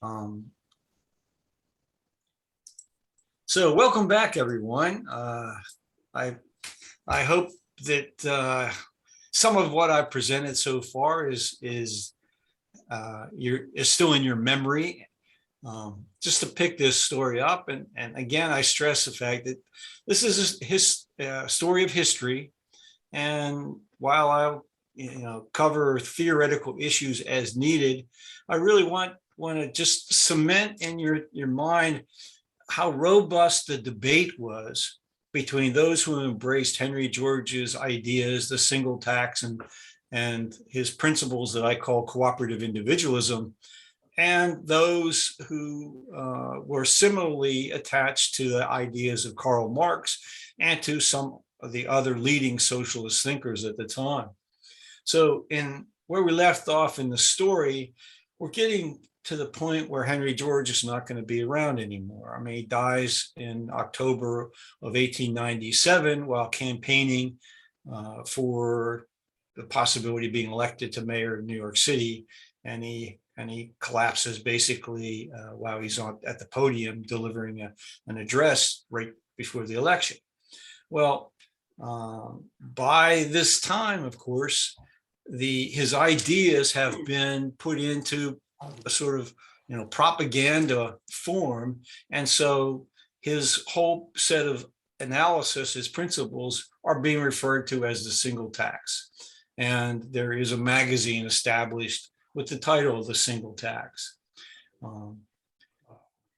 Um, so welcome back, everyone. I I hope that some of what I've presented so far is still in your memory. Just to pick this story up, and again, I stress the fact that this is his story of history. And while I'll cover theoretical issues as needed, I really want to just cement in your mind how robust the debate was between those who embraced Henry George's ideas, the single tax, and his principles that I call cooperative individualism, and those who were similarly attached to the ideas of Karl Marx and to some of the other leading socialist thinkers at the time. So in where we left off in the story, we're getting to the point where Henry George is not going to be around anymore. I mean, he dies in October of 1897 while campaigning for the possibility of being elected to mayor of New York City, and he collapses basically while he's at the podium delivering an address right before the election. Well, by this time, of course, his ideas have been put into a sort of propaganda form, and so his whole set of analysis, his principles, are being referred to as the single tax. And there is a magazine established with the title of the single tax.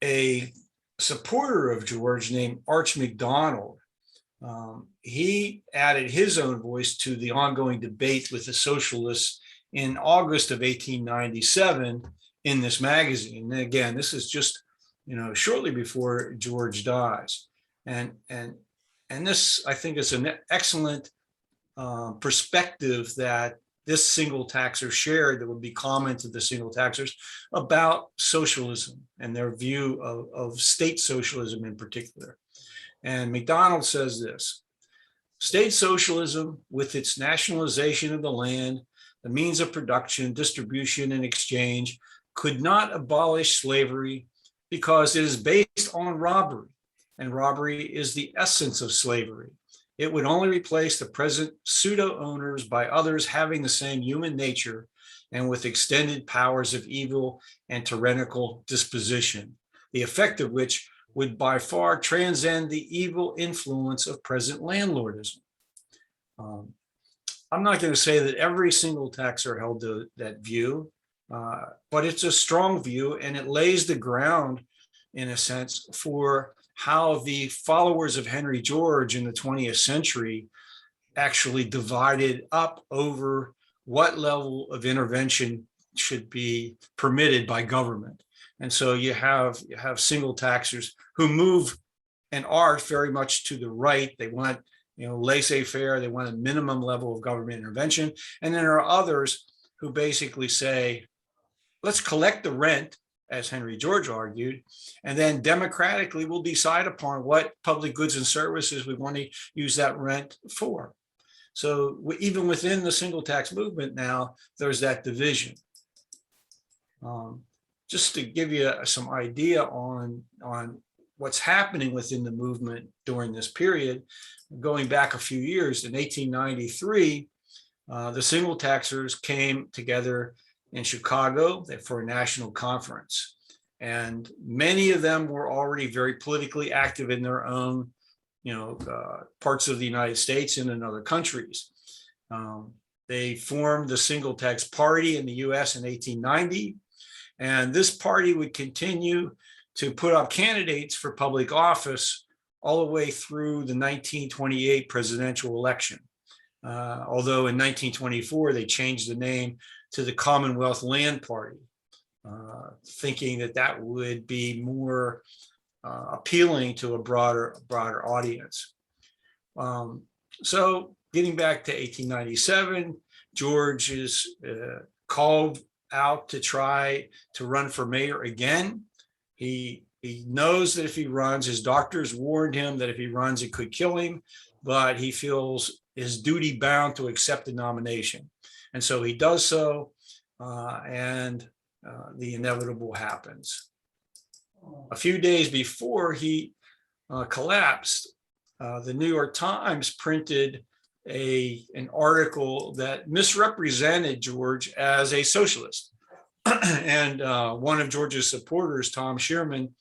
A supporter of George named Arch MacDonald, he added his own voice to the ongoing debate with the socialists in August of 1897 in this magazine. And again, this is just shortly before George dies, and this, I think, is an excellent perspective that this single taxer shared that would be common to the single taxers about socialism and their view of state socialism in particular. And MacDonald says this: state socialism, with its nationalization of the land, the means of production, distribution, and exchange, could not abolish slavery because it is based on robbery, and robbery is the essence of slavery. It would only replace the present pseudo-owners by others having the same human nature and with extended powers of evil and tyrannical disposition, the effect of which would by far transcend the evil influence of present landlordism. I'm not going to say that every single taxer held to that view, but it's a strong view, and it lays the ground, in a sense, for how the followers of Henry George in the 20th century actually divided up over what level of intervention should be permitted by government. And so you have single taxers who move and are very much to the right. They want laissez-faire. They want a minimum level of government intervention. And then there are others who basically say, let's collect the rent, as Henry George argued, and then democratically we'll decide upon what public goods and services we want to use that rent for. So even within the single tax movement now, there's that division. Just to give you some idea on what's happening within the movement during this period, going back a few years, in 1893, the single taxers came together in Chicago for a national conference. And many of them were already very politically active in their own, parts of the United States and in other countries. They formed the Single Tax Party in the US in 1890. And this party would continue to put up candidates for public office all the way through the 1928 presidential election. Although in 1924, they changed the name to the Commonwealth Land Party, thinking that would be more appealing to a broader audience. So getting back to 1897, George is called out to try to run for mayor again. He knows that if he runs, his doctors warned him that if he runs, it could kill him, but he feels his duty bound to accept the nomination. And so he does so, and the inevitable happens. A few days before he collapsed, the New York Times printed an article that misrepresented George as a socialist. And one of George's supporters, Tom Shearman,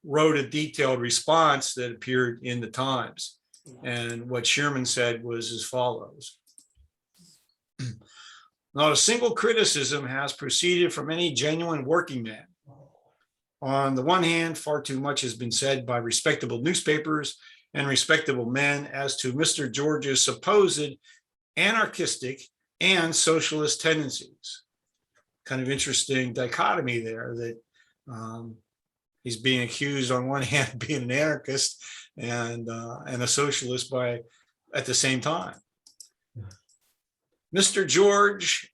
wrote a detailed response that appeared in the Times. And what Shearman said was as follows. Not a single criticism has proceeded from any genuine working man. On the one hand, far too much has been said by respectable newspapers and respectable men as to Mr. George's supposed anarchistic and socialist tendencies. Kind of interesting dichotomy there that he's being accused on one hand of being an anarchist and a socialist at the same time. Mr. George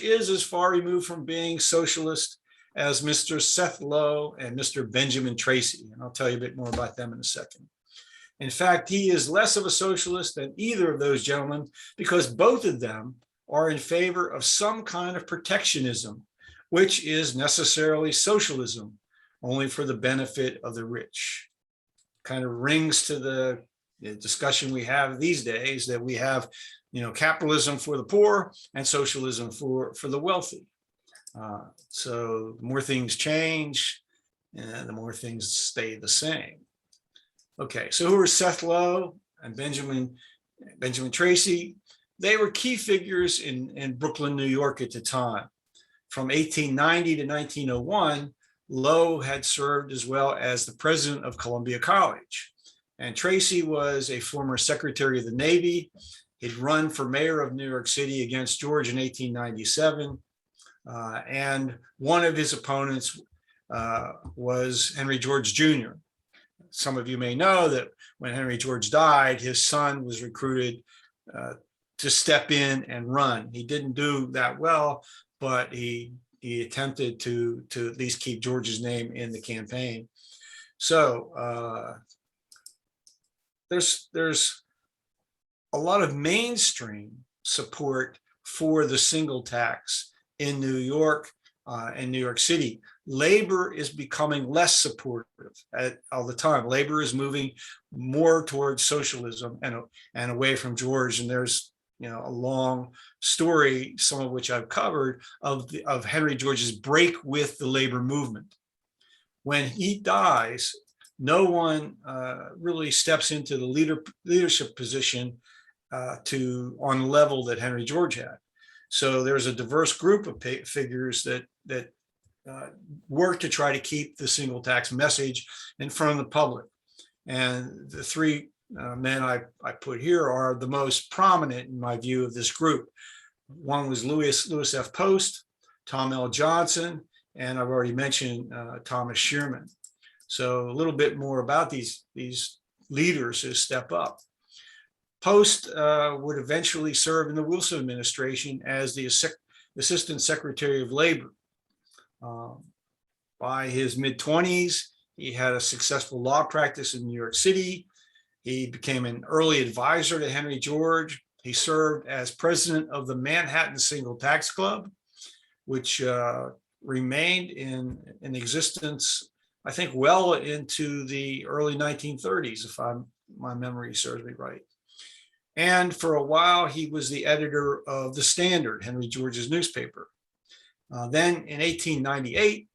is as far removed from being socialist as Mr. Seth Low and Mr. Benjamin Tracy, and I'll tell you a bit more about them in a second. In fact, he is less of a socialist than either of those gentlemen because both of them are in favor of some kind of protectionism, which is necessarily socialism, only for the benefit of the rich. Kind of rings to the discussion we have these days that we have, capitalism for the poor and socialism for the wealthy. So the more things change, and the more things stay the same. Okay, so who are Seth Low and Benjamin Tracy? They were key figures in Brooklyn, New York at the time. From 1890 to 1901, Low had served as well as the president of Columbia College. And Tracy was a former Secretary of the Navy. He'd run for mayor of New York City against George in 1897. And one of his opponents was Henry George Jr. Some of you may know that when Henry George died, his son was recruited to step in and run. He didn't do that well, but he attempted to at least keep George's name in the campaign. So there's a lot of mainstream support for the single tax in New York and New York City. Labor is becoming less supportive all the time. Labor is moving more towards socialism and away from George. And there's a long story, some of which I've covered, of Henry George's break with the labor movement. When he dies, no one really steps into the leadership position on the level that Henry George had. So there's a diverse group of figures that work to try to keep the single tax message in front of the public. And the three men I put here are the most prominent in my view of this group. One was Lewis F. Post, Tom L. Johnson, and I've already mentioned Thomas Shearman. So a little bit more about these leaders who step up. Post would eventually serve in the Wilson administration as the Assistant Secretary of Labor. By his mid-20s, he had a successful law practice in New York City. He became an early advisor to Henry George. He served as president of the Manhattan Single Tax Club, which remained in existence, I think, well into the early 1930s, if my memory serves me right. And for a while, he was the editor of The Standard, Henry George's newspaper. Then in 1898,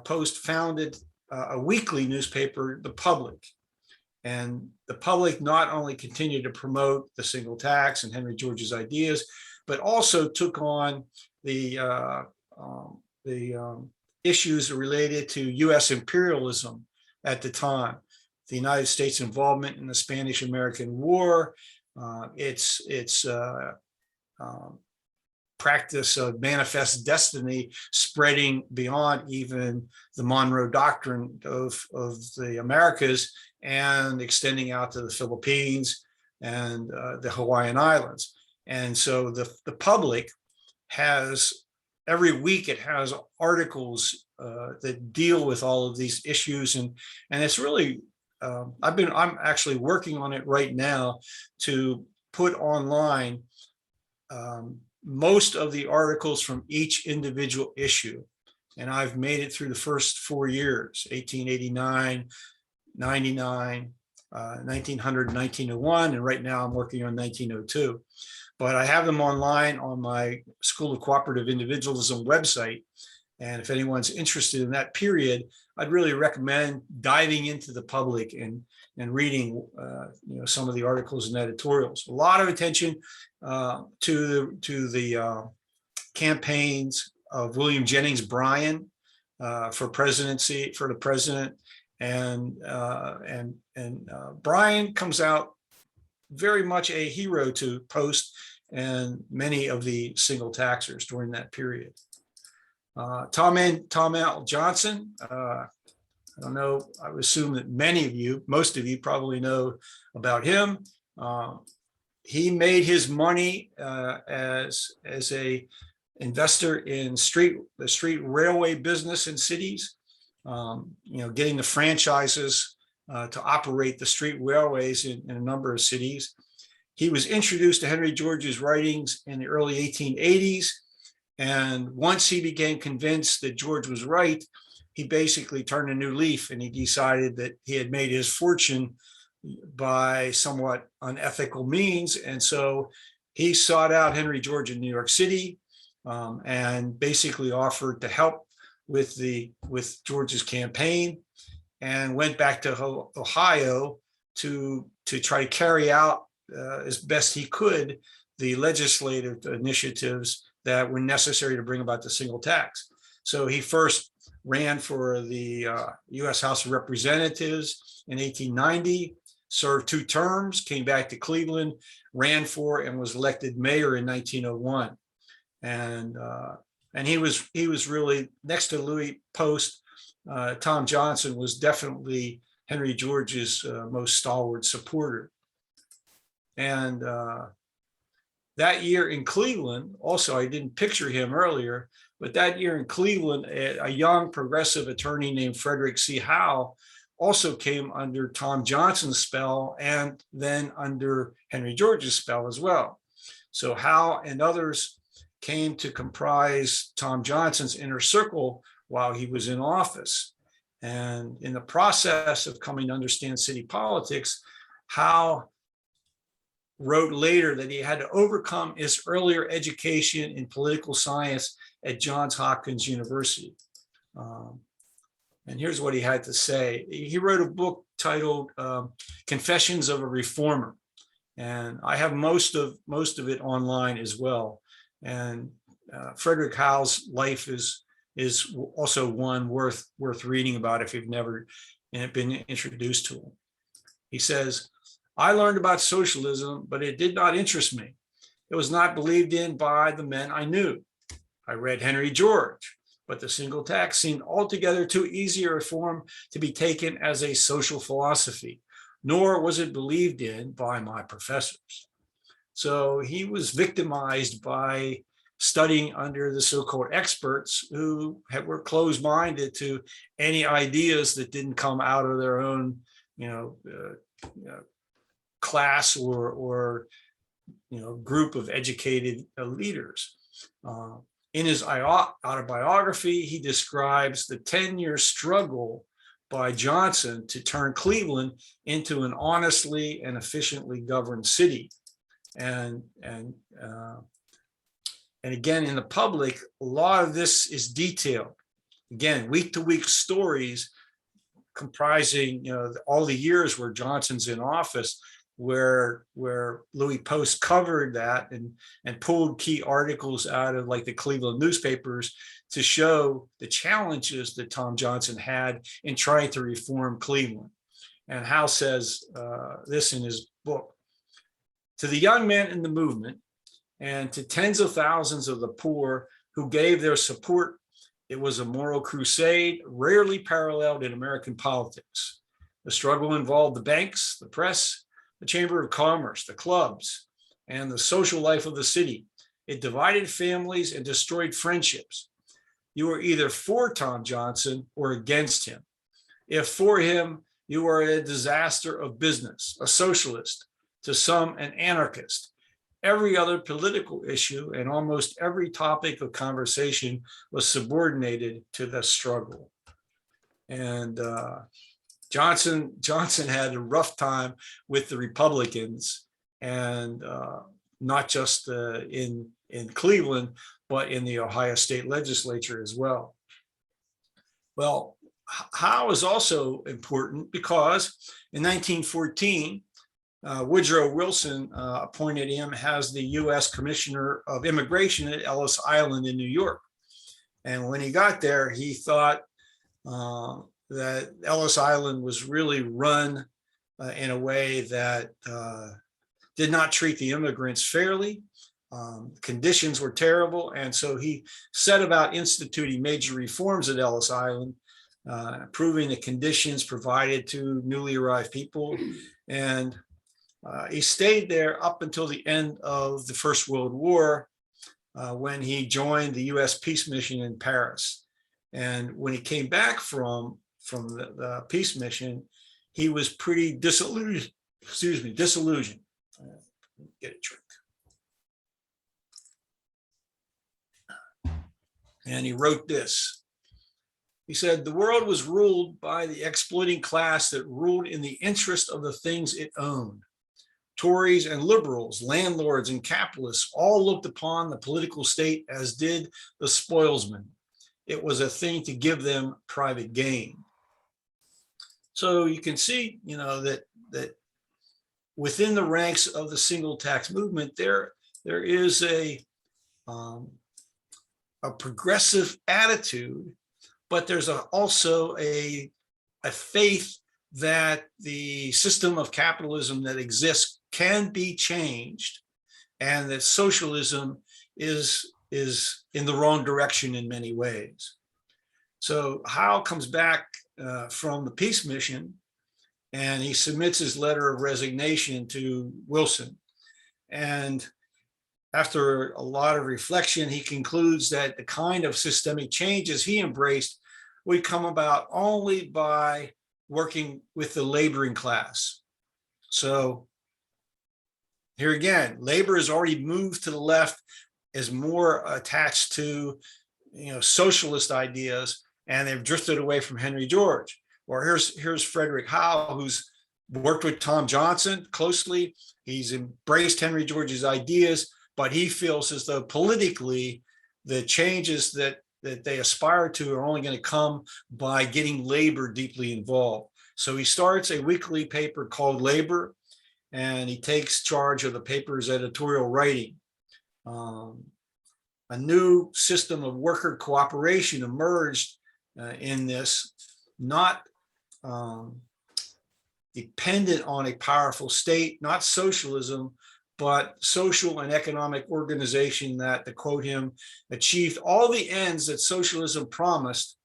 Post founded a weekly newspaper, The Public. And The Public not only continued to promote the single tax and Henry George's ideas, but also took on the issues related to U.S. imperialism at the time. The United States involvement in the Spanish-American War, its practice of manifest destiny spreading beyond even the Monroe Doctrine of the Americas and extending out to the Philippines and the Hawaiian Islands. And so the Public has, every week it has articles that deal with all of these issues. And it's really, I'm actually working on it right now to put online most of the articles from each individual issue. And I've made it through the first 4 years, 1889, 99, 1900, 1901, and right now I'm working on 1902. But I have them online on my School of Cooperative Individualism website. And if anyone's interested in that period, I'd really recommend diving into the public and reading some of the articles and editorials. A lot of attention to the campaigns of William Jennings Bryan for presidency, for the president, and Bryan comes out very much a hero to Post and many of the single taxers during that period. Tom L. Johnson, I don't know, I would assume that most of you probably know about him. He made his money as a investor in the street railway business in cities, getting the franchises to operate the street railways in a number of cities. He was introduced to Henry George's writings in the early 1880s. And once he became convinced that George was right, he basically turned a new leaf and he decided that he had made his fortune by somewhat unethical means. And so he sought out Henry George in New York City and basically offered to help with George's campaign, and went back to Ohio to try to carry out as best he could the legislative initiatives that were necessary to bring about the single tax. So he first ran for the U.S. House of Representatives in 1890, served 2 terms, came back to Cleveland, ran for and was elected mayor in 1901. And he was really, next to Louis Post, Tom Johnson was definitely Henry George's most stalwart supporter. And that year in Cleveland, also, I didn't picture him earlier, but that year in Cleveland, a young progressive attorney named Frederick C. Howe also came under Tom Johnson's spell and then under Henry George's spell as well. So Howe and others came to comprise Tom Johnson's inner circle while he was in office. And in the process of coming to understand city politics, Howe wrote later that he had to overcome his earlier education in political science at Johns Hopkins University. And here's what he had to say. He wrote a book titled Confessions of a Reformer. And I have most of it online as well. And Frederick Howe's life is also one worth reading about if you've never been introduced to him. He says, "I learned about socialism, but it did not interest me. It was not believed in by the men I knew. I read Henry George, but the single tax seemed altogether too easy a reform to be taken as a social philosophy, nor was it believed in by my professors." So he was victimized by studying under the so-called experts who were closed-minded to any ideas that didn't come out of their own, class or group of educated leaders. In his autobiography, he describes the 10-year struggle by Johnson to turn Cleveland into an honestly and efficiently governed city. And again, in the public, a lot of this is detailed. Again, week-to-week stories comprising, all the years where Johnson's in office, where Louis Post covered that and pulled key articles out of like the Cleveland newspapers to show the challenges that Tom Johnson had in trying to reform Cleveland. And Howe says this in his book: "To the young men in the movement and to tens of thousands of the poor who gave their support, it was a moral crusade rarely paralleled in American politics. The struggle involved the banks, the press, the Chamber of Commerce, the clubs, and the social life of the city. It divided families and destroyed friendships. You were either for Tom Johnson or against him. If for him, you were a disaster of business, a socialist, to some an anarchist. every other political issue and almost every topic of conversation was subordinated to the struggle. And Johnson had a rough time with the Republicans, and not just in Cleveland, but in the Ohio State Legislature as well. Well, Howe is also important because in 1914, Woodrow Wilson appointed him as the U.S. Commissioner of Immigration at Ellis Island in New York. And when he got there, he thought that Ellis Island was really run in a way that did not treat the immigrants fairly. Conditions were terrible. And so he set about instituting major reforms at Ellis Island, improving the conditions provided to newly arrived people. And he stayed there up until the end of the First World War, when he joined the U.S. peace mission in Paris. And when he came back from the peace mission, he was pretty disillusioned. Disillusioned. Get a drink. And he wrote this. He said, "The world was ruled by the exploiting class that ruled in the interest of the things it owned. Tories and liberals, landlords and capitalists all looked upon the political state as did the spoilsmen. It was a thing to give them private gain." So you can see, that within the ranks of the single tax movement, there is a progressive attitude, but there's also a faith that the system of capitalism that exists can be changed, and that socialism is in the wrong direction in many ways. So Howe comes back from the peace mission, and he submits his letter of resignation to Wilson. And after a lot of reflection, he concludes that the kind of systemic changes he embraced would come about only by working with the laboring class. So here again, labor has already moved to the left, is more attached to socialist ideas, and they've drifted away from Henry George. Or here's Frederick Howe, who's worked with Tom Johnson closely. He's embraced Henry George's ideas, but he feels as though politically the changes that they aspire to are only going to come by getting labor deeply involved. So he starts a weekly paper called Labor, and he takes charge of the paper's editorial writing. A new system of worker cooperation emerged in this, not dependent on a powerful state, not socialism, but social and economic organization that, to quote him, achieved all the ends that socialism promised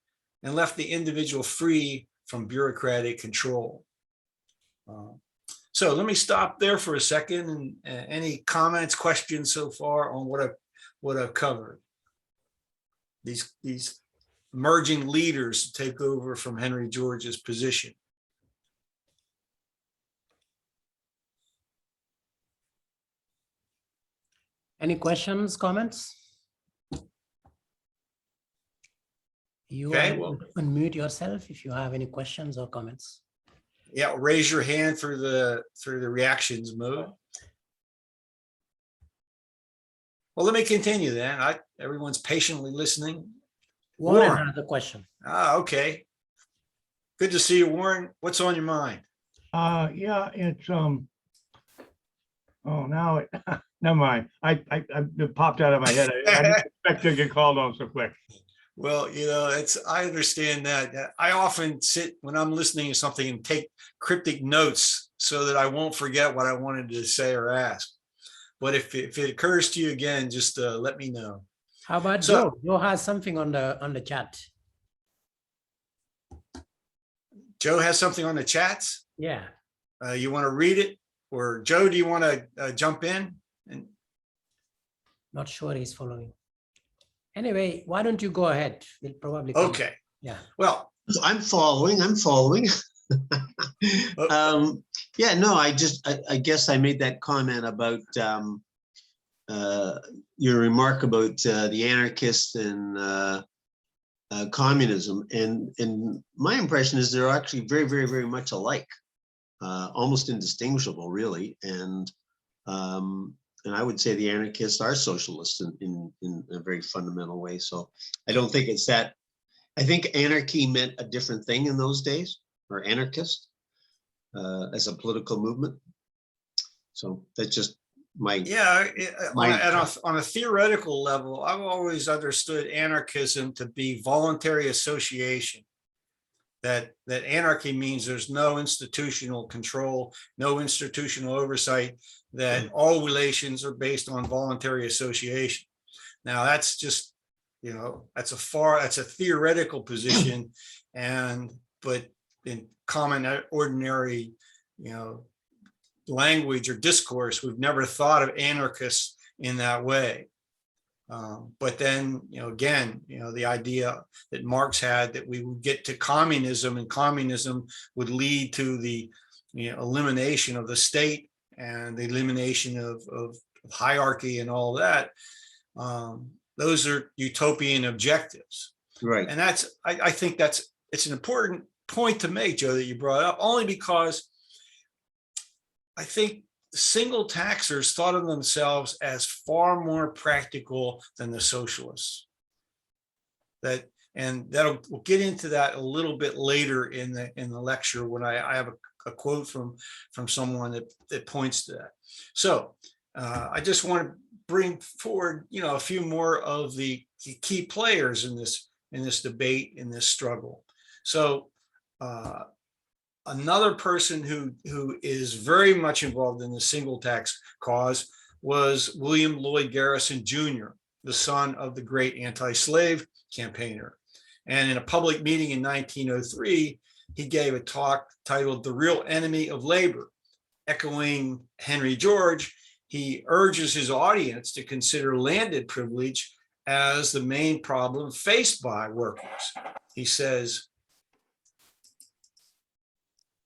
and left the individual free from bureaucratic control. So let me stop there for a second, and any comments, questions so far on what I've covered. These emerging leaders take over from Henry George's position. Any questions, comments? You unmute yourself if you have any questions or comments. Yeah, raise your hand through the reactions mode. Well, let me continue then. Everyone's patiently listening. Warren has a question. Okay. Good to see you, Warren. What's on your mind? Yeah, it's oh, now it never mind. It popped out of my head. I didn't expect to get called on so quick. Well, I understand that. I often sit when I'm listening to something and take cryptic notes so that I won't forget what I wanted to say or ask. But if it occurs to you again, just let me know. How about Joe? Joe has something on the chat. Joe has something on the chats? Yeah. You want to read it? Or Joe, do you want to jump in? Not sure he's following. Anyway, why don't you go ahead? We'll probably come. Okay. Yeah. Well, I'm following. Yeah, no, I guess I made that comment about your remark about the anarchists and communism, and my impression is they're actually very, very, very much alike, almost indistinguishable, really. And I would say the anarchists are socialists in a very fundamental way. So I don't think it's that. I think anarchy meant a different thing in those days, or anarchist as a political movement. So that's just my on a theoretical level, I've always understood anarchism to be voluntary association. That anarchy means there's no institutional control, no institutional oversight, that all relations are based on voluntary association. Now that's just, that's a theoretical position, but in common ordinary, language or discourse, we've never thought of anarchists in that way. But then, again, the idea that Marx had that we would get to communism, and communism would lead to the elimination of the state and the elimination of hierarchy and all that. Those are utopian objectives. right. And I think it's an important point to make, Joe, that you brought up, only because I think single taxers thought of themselves as far more practical than the socialists. We'll get into that a little bit later in the lecture when I have a quote from someone that points to that. So I just want to bring forward, a few more of the key players in this debate, in this struggle. So another person who is very much involved in the single tax cause was William Lloyd Garrison Jr., the son of the great anti-slave campaigner. And in a public meeting in 1903, he gave a talk titled "The Real Enemy of Labor." Echoing Henry George, he urges his audience to consider landed privilege as the main problem faced by workers. He says,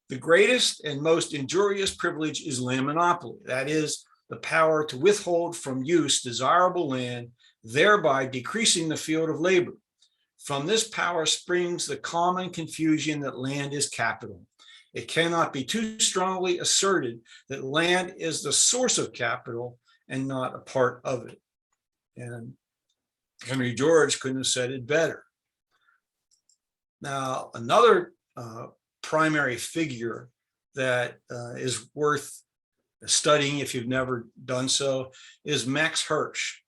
"The greatest and most injurious privilege is land monopoly. That is, the power to withhold from use desirable land, thereby decreasing the field of labor. From this power springs the common confusion that land is capital. It cannot be too strongly asserted that land is the source of capital and not a part of it." And Henry George couldn't have said it better. Now, another primary figure that is worth studying, if you've never done so, is Max Hirsch.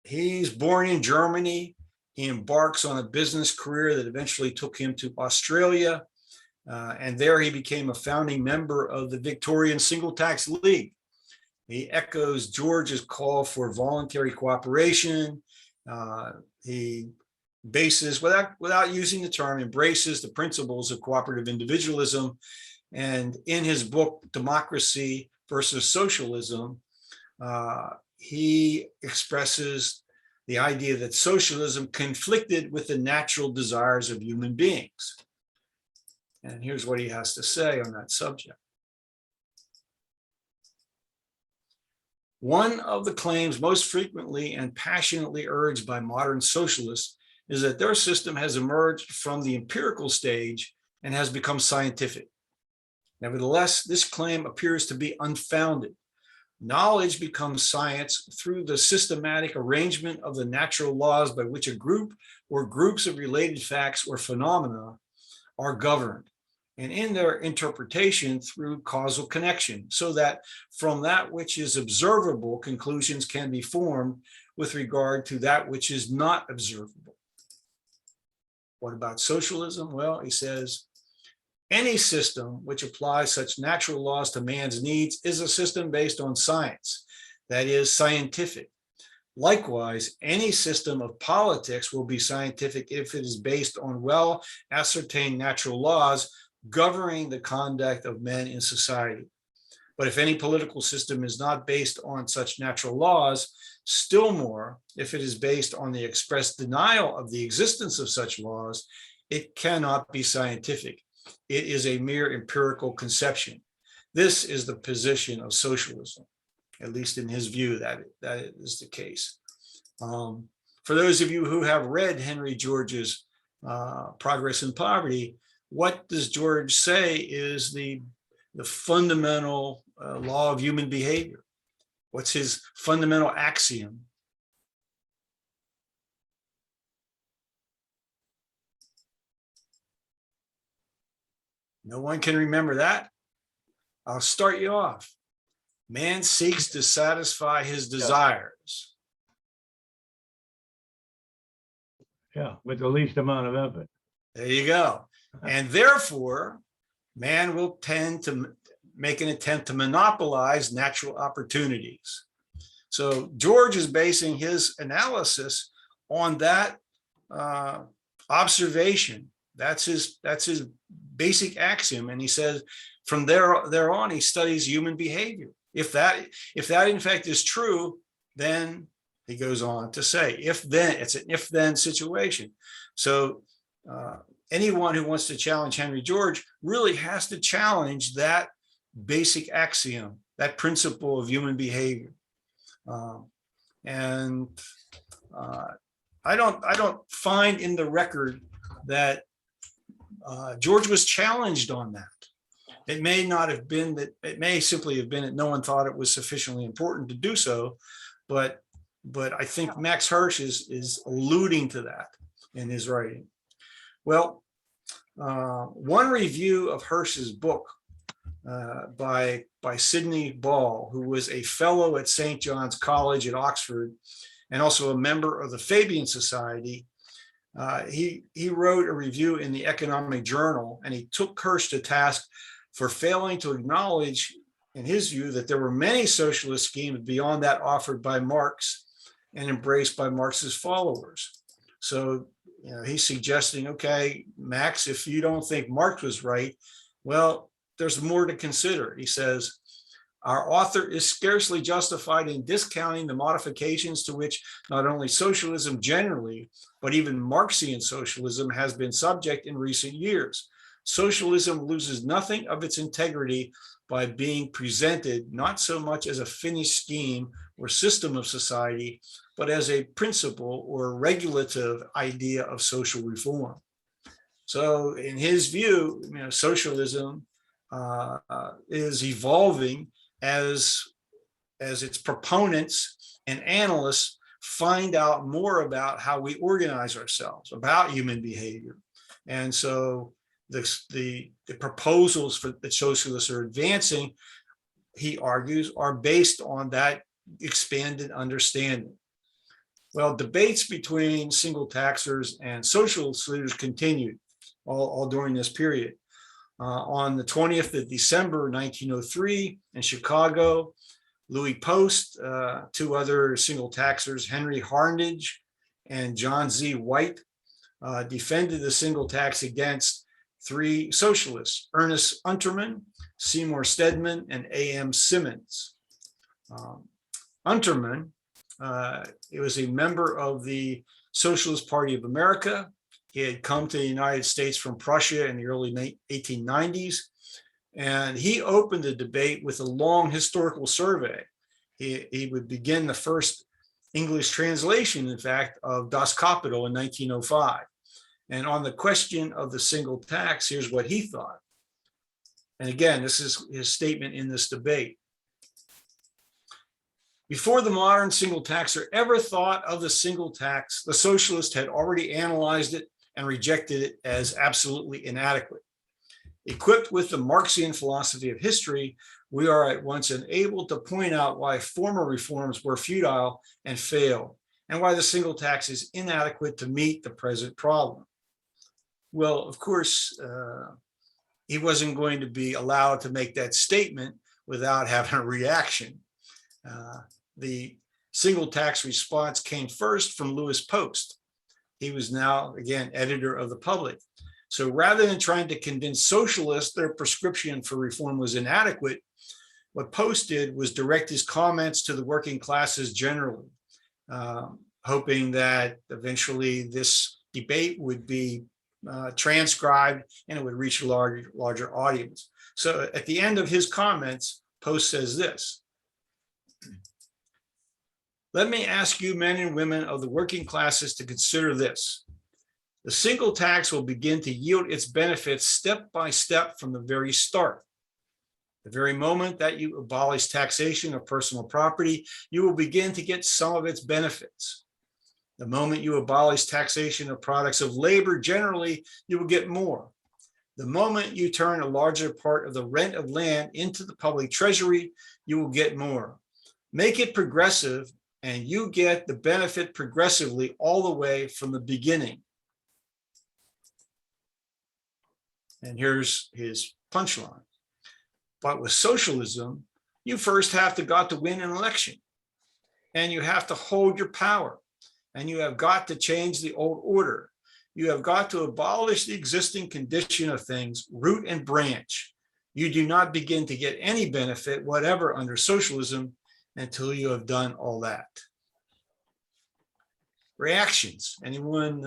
He's born in Germany. He embarks on a business career that eventually took him to Australia. And there he became a founding member of the Victorian Single Tax League. He echoes George's call for voluntary cooperation. He bases, without using the term, embraces the principles of cooperative individualism. And in his book, Democracy versus Socialism, he expresses the idea that socialism conflicted with the natural desires of human beings. And here's what he has to say on that subject. "One of the claims most frequently and passionately urged by modern socialists is that their system has emerged from the empirical stage and has become scientific. Nevertheless, this claim appears to be unfounded. Knowledge becomes science through the systematic arrangement of the natural laws by which a group or groups of related facts or phenomena are governed, and in their interpretation through causal connection, so that from that which is observable, conclusions can be formed with regard to that which is not observable." What about socialism? Well, he says, "Any system which applies such natural laws to man's needs is a system based on science, that is, scientific. Likewise, any system of politics will be scientific if it is based on well-ascertained natural laws governing the conduct of men in society. But if any political system is not based on such natural laws, still more, if it is based on the express denial of the existence of such laws, it cannot be scientific. It is a mere empirical conception. This is the position of socialism." At least in his view, that is the case. For those of you who have read Henry George's Progress in Poverty, what does George say is the fundamental law of human behavior? What's his fundamental axiom? No one can remember that? I'll start you off. Man seeks to satisfy his desires. Yeah, with the least amount of effort. There you go. And therefore, man will tend to make an attempt to monopolize natural opportunities. So George is basing his analysis on that observation. That's his basic axiom. And he says from there on, he studies human behavior. If that in fact is true, then he goes on to say, if then, it's an if then situation. So anyone who wants to challenge Henry George really has to challenge that basic axiom, that principle of human behavior. I don't find in the record that George was challenged on that. It may not have been that, it may simply have been that no one thought it was sufficiently important to do so, but I think Max Hirsch is alluding to that in his writing. Well, one review of Hirsch's book by Sidney Ball, who was a fellow at St. John's College at Oxford and also a member of the Fabian Society, he wrote a review in the Economic Journal, and he took Hirsch to task for failing to acknowledge, in his view, that there were many socialist schemes beyond that offered by Marx and embraced by Marx's followers. So, he's suggesting, okay, Max, if you don't think Marx was right, well, there's more to consider. He says, our author is scarcely justified in discounting the modifications to which not only socialism generally, but even Marxian socialism has been subject in recent years. Socialism loses nothing of its integrity by being presented not so much as a finished scheme or system of society, but as a principle or regulative idea of social reform. So in his view, socialism is evolving as its proponents and analysts find out more about how we organize ourselves, about human behavior. And so the proposals that socialists are advancing, he argues, are based on that expanded understanding. Well, debates between single taxers and socialist leaders continued all during this period. On the 20th of December, 1903 in Chicago, Louis Post, two other single taxers, Henry Harnage and John Z. White, defended the single tax against three socialists, Ernest Unterman, Seymour Stedman, and A.M. Simmons. Unterman, he was a member of the Socialist Party of America. He had come to the United States from Prussia in the early 1890s, and he opened the debate with a long historical survey. He would begin the first English translation, in fact, of Das Kapital in 1905. And on the question of the single tax, here's what he thought. And again, this is his statement in this debate. Before the modern single taxer ever thought of the single tax, the socialist had already analyzed it and rejected it as absolutely inadequate. Equipped with the Marxian philosophy of history, we are at once enabled to point out why former reforms were futile and failed, and why the single tax is inadequate to meet the present problem. Well, of course, he wasn't going to be allowed to make that statement without having a reaction. The single tax response came first from Louis Post. He was now, again, editor of the Public. So rather than trying to convince socialists their prescription for reform was inadequate, what Post did was direct his comments to the working classes generally, hoping that eventually this debate would be transcribed and it would reach a larger audience. So at the end of his comments, Post says this: Let me ask you, men and women of the working classes, to consider this. The single tax will begin to yield its benefits step by step from the very start. The very moment that you abolish taxation of personal property, you will begin to get some of its benefits. The moment you abolish taxation of products of labor, generally, you will get more. The moment you turn a larger part of the rent of land into the public treasury, you will get more. Make it progressive, and you get the benefit progressively all the way from the beginning. And here's his punchline. But with socialism, you first have to win an election, and you have to hold your power, and you have got to change the old order. You have got to abolish the existing condition of things, root and branch. You do not begin to get any benefit whatever under socialism until you have done all that. Reactions. Anyone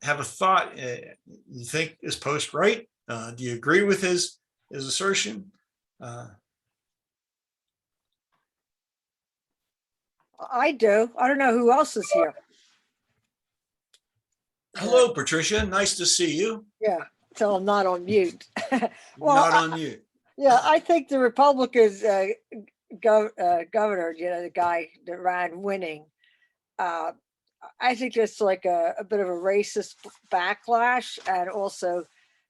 have a thought? You think is Post right? Do you agree with his assertion? I do. I don't know who else is here. Hello, Patricia. Nice to see you. Yeah, so I'm not on mute. Well, Not on mute. yeah, I think the Republicans governor, the guy that ran winning, I think it's like a bit of a racist backlash, and also,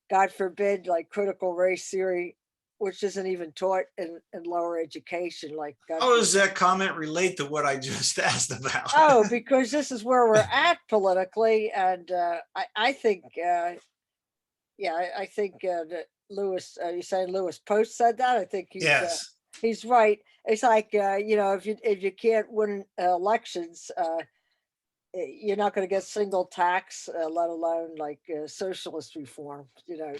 God forbid, like critical race theory, which isn't even taught in lower education. Like, How does that comment relate to what I just asked about? oh, because this is where we're at politically, and I think, I think that Lewis, you saying Lewis Post said that? I think Yes. he's right. It's like if you can't win elections, you're not going to get single tax, let alone like socialist reform. Yeah.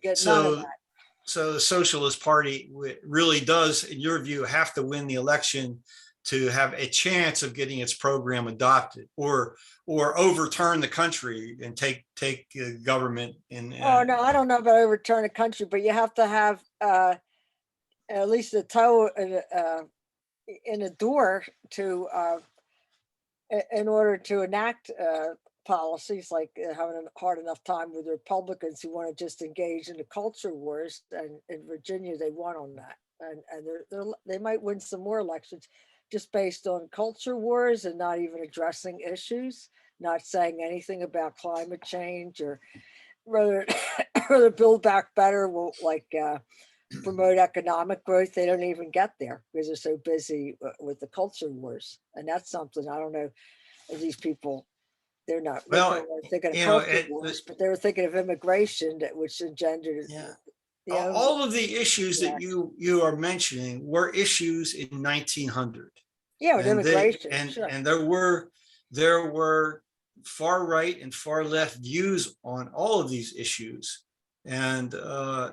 Get none of that. So the Socialist Party really does, in your view, have to win the election to have a chance of getting its program adopted, or overturn the country and take government in. Oh no, I don't know about overturn the country, but you have to have at least a toe in a door to in order to enact policies, like having a hard enough time with Republicans who want to just engage in the culture wars. And in Virginia, they won on that, and they might win some more elections just based on culture wars and not even addressing issues, not saying anything about climate change or whether Build Back Better will promote economic growth. They don't even get there because they're so busy with the culture wars, and that's something I don't know if these people. They're not thinking of culture wars, but they were thinking of immigration, which engendered. Yeah. All of the issues that you are mentioning were issues in 1900. Yeah, with immigration. And there were far right and far left views on all of these issues, and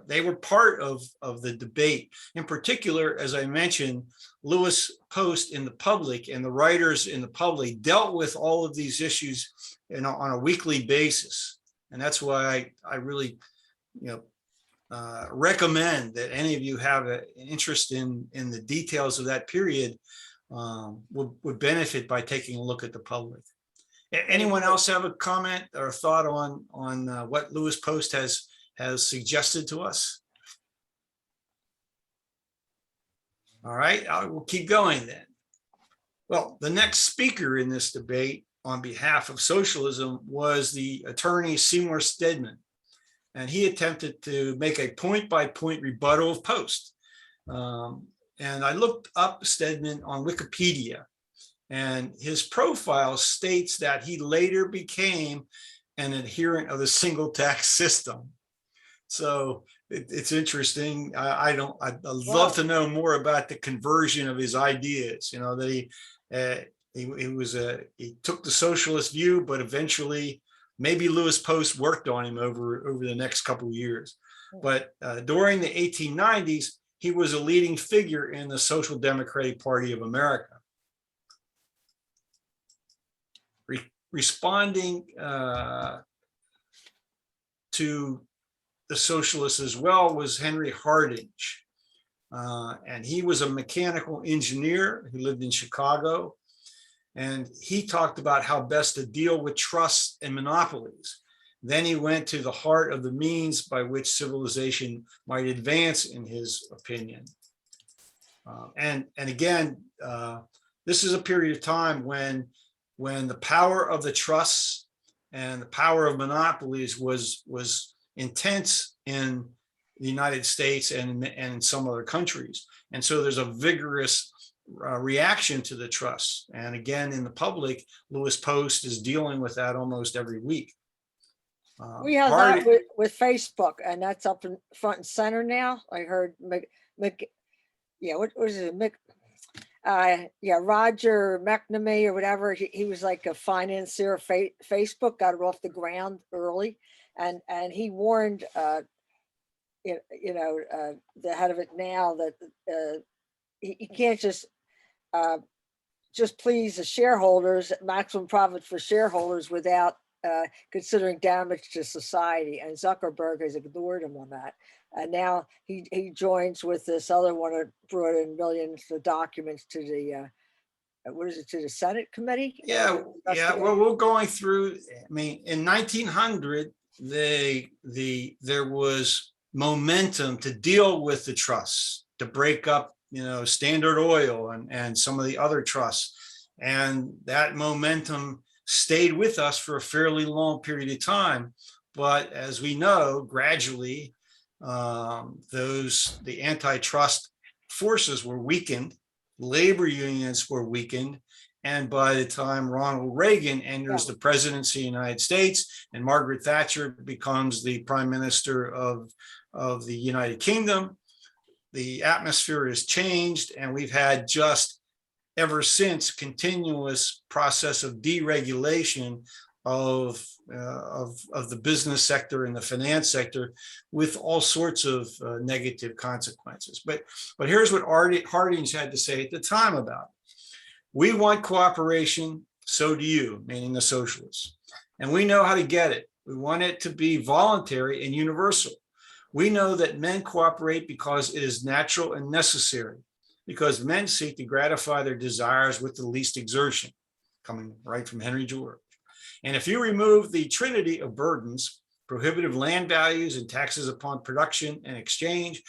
they were part of the debate. In particular, as I mentioned, Lewis Post in the public and the writers in the public dealt with all of these issues on a weekly basis, and that's why I really, recommend that any of you have an interest in the details of that period would benefit by taking a look at the public. Anyone else have a comment or a thought on what Lewis Post has suggested to us? All right, I will keep going then. Well, the next speaker in this debate on behalf of socialism was the attorney Seymour Stedman, and he attempted to make a point-by-point rebuttal of Post. And I looked up Stedman on Wikipedia, and his profile states that he later became an adherent of the single tax system. So it's interesting. I'd love to know more about the conversion of his ideas. That he took the socialist view, but eventually maybe Lewis Post worked on him over the next couple of years. But during the 1890s, he was a leading figure in the Social Democratic Party of America. Responding to the socialists as well was Henry Hardinge. And he was a mechanical engineer who lived in Chicago. And he talked about how best to deal with trusts and monopolies. Then he went to the heart of the means by which civilization might advance, in his opinion. And again, this is a period of time when the power of the trusts and the power of monopolies was intense in the United States and in some other countries. And so there's a vigorous reaction to the trusts. And again, in the public, Lewis Post is dealing with that almost every week. We have that with Facebook, and that's up in front and center now. I heard what was it? Roger McNamee or whatever. He was like a financier of Facebook, got it off the ground early, and he warned the head of it now that he can't just please the shareholders, maximum profit for shareholders without considering damage to society. And Zuckerberg has ignored him on that. And now he joins with this other one that brought in millions of documents to the to the Senate committee? Yeah. Well, we're going through. I mean, in 1900, there was momentum to deal with the trusts, to break up, Standard Oil and some of the other trusts, and that momentum stayed with us for a fairly long period of time. But as we know, gradually, the antitrust forces were weakened, labor unions were weakened, and by the time Ronald Reagan enters the presidency of the United States and Margaret Thatcher becomes the prime minister of the United Kingdom, the atmosphere has changed, and we've had just ever since continuous process of deregulation of the business sector and the finance sector, with all sorts of negative consequences. But here's what Harding's had to say at the time about it. We want cooperation, so do you, meaning the socialists. And we know how to get it. We want it to be voluntary and universal. We know that men cooperate because it is natural and necessary, because men seek to gratify their desires with the least exertion, coming right from Henry George. And if you remove the trinity of burdens, prohibitive land values and taxes upon production and exchange,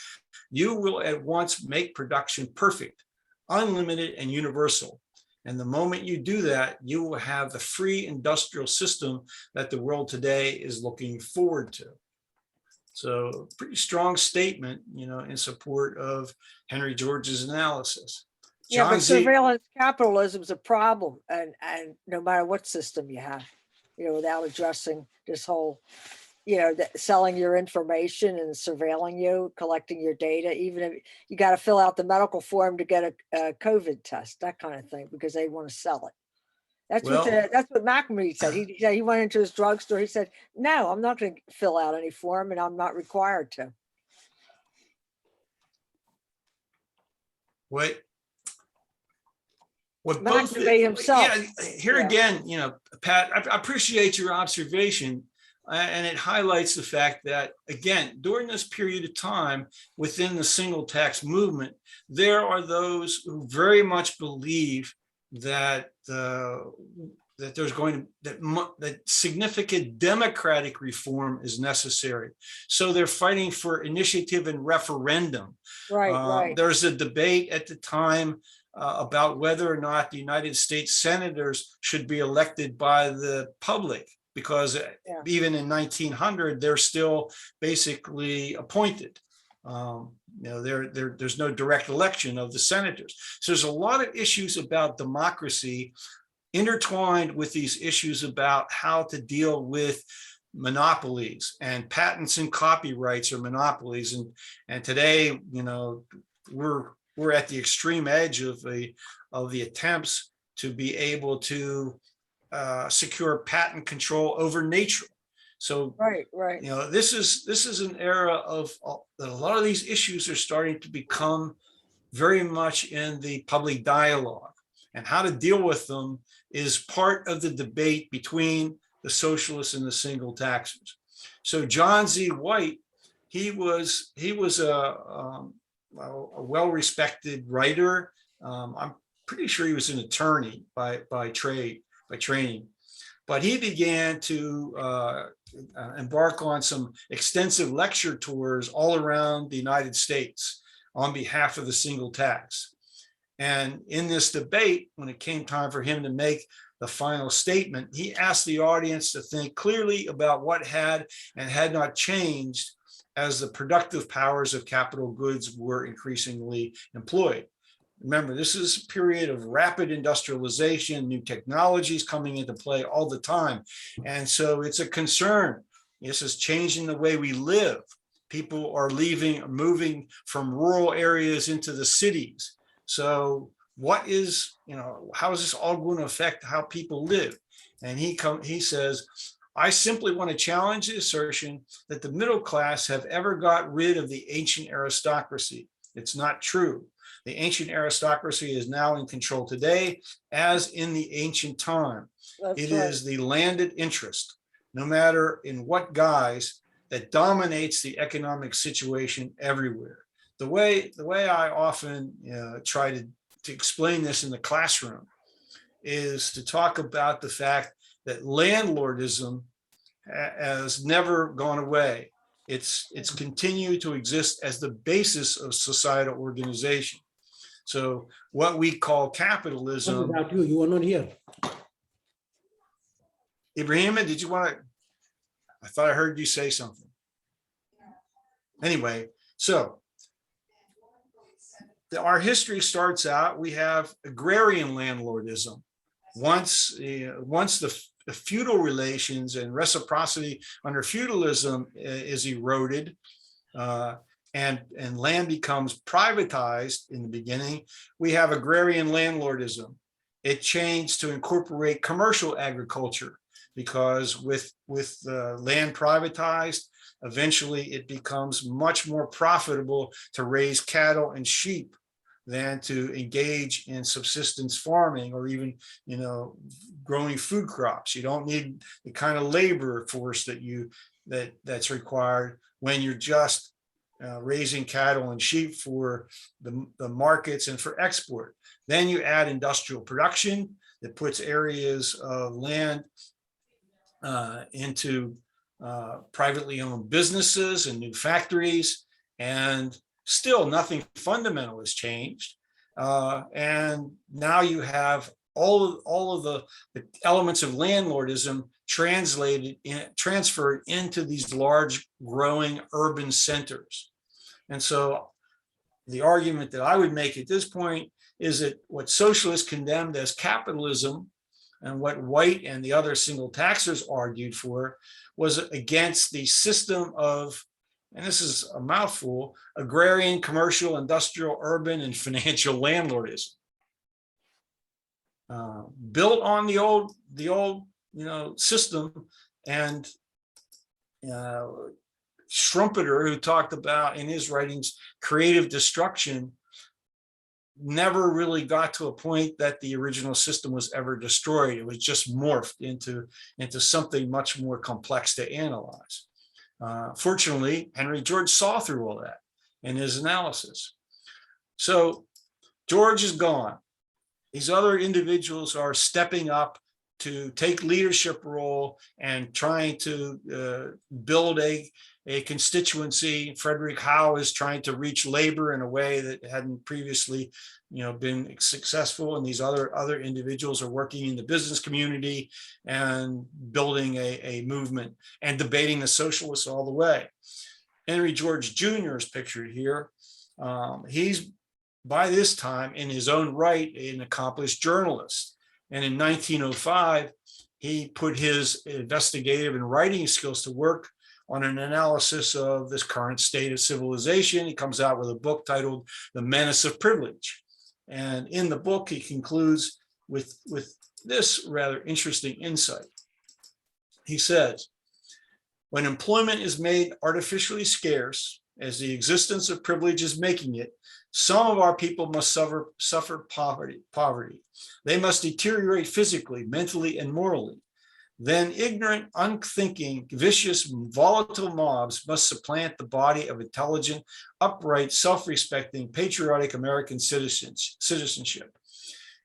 you will at once make production perfect, unlimited, and universal. And the moment you do that, you will have the free industrial system that the world today is looking forward to. So pretty strong statement, in support of Henry George's analysis. Yeah, but surveillance capitalism is a problem, and no matter what system you have, without addressing this whole, selling your information and surveilling you, collecting your data, even if you got to fill out the medical form to get a COVID test, that kind of thing, because they want to sell it. That's what McNamee said. He went into his drugstore. He said, "No, I'm not going to fill out any form, and I'm not required to." What McNamee himself. Again, Pat, I appreciate your observation, and it highlights the fact that, again, during this period of time within the single tax movement, there are those who very much believe that that significant democratic reform is necessary. So they're fighting for initiative and referendum. Right. There's a debate at the time about whether or not the United States senators should be elected by the public, because even in 1900, they're still basically appointed. There's no direct election of the senators. So there's a lot of issues about democracy intertwined with these issues about how to deal with monopolies, and patents and copyrights are monopolies. And today, we're at the extreme edge of the attempts to be able to secure patent control over nature. So right. This is an era of a lot of these issues are starting to become very much in the public dialogue, and how to deal with them is part of the debate between the socialists and the single taxers. So John Z. White, he was a well-respected writer. I'm pretty sure he was an attorney by training, but he began to embark on some extensive lecture tours all around the United States on behalf of the single tax. And in this debate, when it came time for him to make the final statement, he asked the audience to think clearly about what had and had not changed as the productive powers of capital goods were increasingly employed. Remember, this is a period of rapid industrialization, new technologies coming into play all the time. And so it's a concern. This is changing the way we live. People are moving from rural areas into the cities. So what is, how is this all going to affect how people live? And he says, I simply want to challenge the assertion that the middle class have ever got rid of the ancient aristocracy. It's not true. The ancient aristocracy is now in control today, as in the ancient time. It is the landed interest, no matter in what guise, that dominates the economic situation everywhere. The way I often try to explain this in the classroom is to talk about the fact that landlordism has never gone away. It's continued to exist as the basis of societal organization. So what we call capitalism. Without you, you are not here. Ibrahima, did you want to? I thought I heard you say something. Anyway, so our history starts out, we have agrarian landlordism. Once the feudal relations and reciprocity under feudalism is eroded, and land becomes privatized in the beginning, we have agrarian landlordism. It changed to incorporate commercial agriculture, because with land privatized, eventually it becomes much more profitable to raise cattle and sheep than to engage in subsistence farming or even, growing food crops. You don't need the kind of labor force that's required when you're just raising cattle and sheep for the markets and for export. Then you add industrial production that puts areas of land into privately owned businesses and new factories, and still nothing fundamental has changed. And now you have all of the elements of landlordism transferred into these large growing urban centers. And so the argument that I would make at this point is that what socialists condemned as capitalism and what White and the other single taxers argued for was against the system of, and this is a mouthful, agrarian, commercial, industrial, urban, and financial landlordism. Built on the old system. And Schumpeter, who talked about in his writings creative destruction, never really got to a point that the original system was ever destroyed. It was just morphed into something much more complex to analyze. Fortunately, Henry George saw through all that in his analysis. So George is gone. These other individuals are stepping up to take leadership role and trying to build a constituency. Frederick Howe is trying to reach labor in a way that hadn't previously, been successful. And these other individuals are working in the business community and building a movement and debating the socialists all the way. Henry George Jr. is pictured here. He's by this time in his own right an accomplished journalist. And in 1905, he put his investigative and writing skills to work on an analysis of this current state of civilization. He comes out with a book titled The Menace of Privilege. And in the book, he concludes with this rather interesting insight. He says, when employment is made artificially scarce, as the existence of privilege is making it, some of our people must suffer poverty. They must deteriorate physically, mentally, and morally. then ignorant, unthinking, vicious, volatile mobs must supplant the body of intelligent, upright, self-respecting, patriotic American citizenship.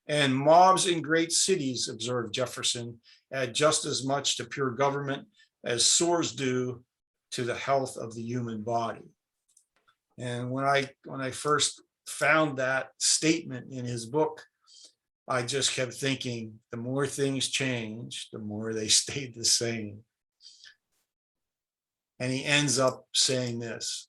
And mobs in great cities, observed Jefferson, add just as much to pure government as sores do to the health of the human body. And when I first found that statement in his book, I just kept thinking, the more things change, the more they stayed the same. And he ends up saying this: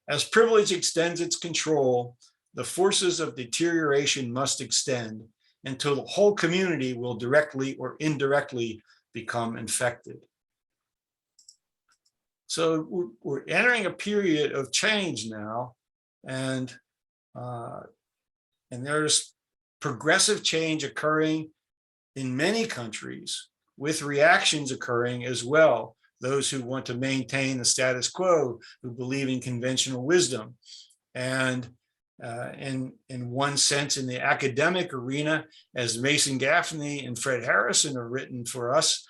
as privilege extends its control, the forces of deterioration must extend until the whole community will directly or indirectly become infected. So we're entering a period of change now, and there's progressive change occurring in many countries, with reactions occurring as well. Those who want to maintain the status quo, who believe in conventional wisdom. And in one sense, in the academic arena, as Mason Gaffney and Fred Harrison have written for us,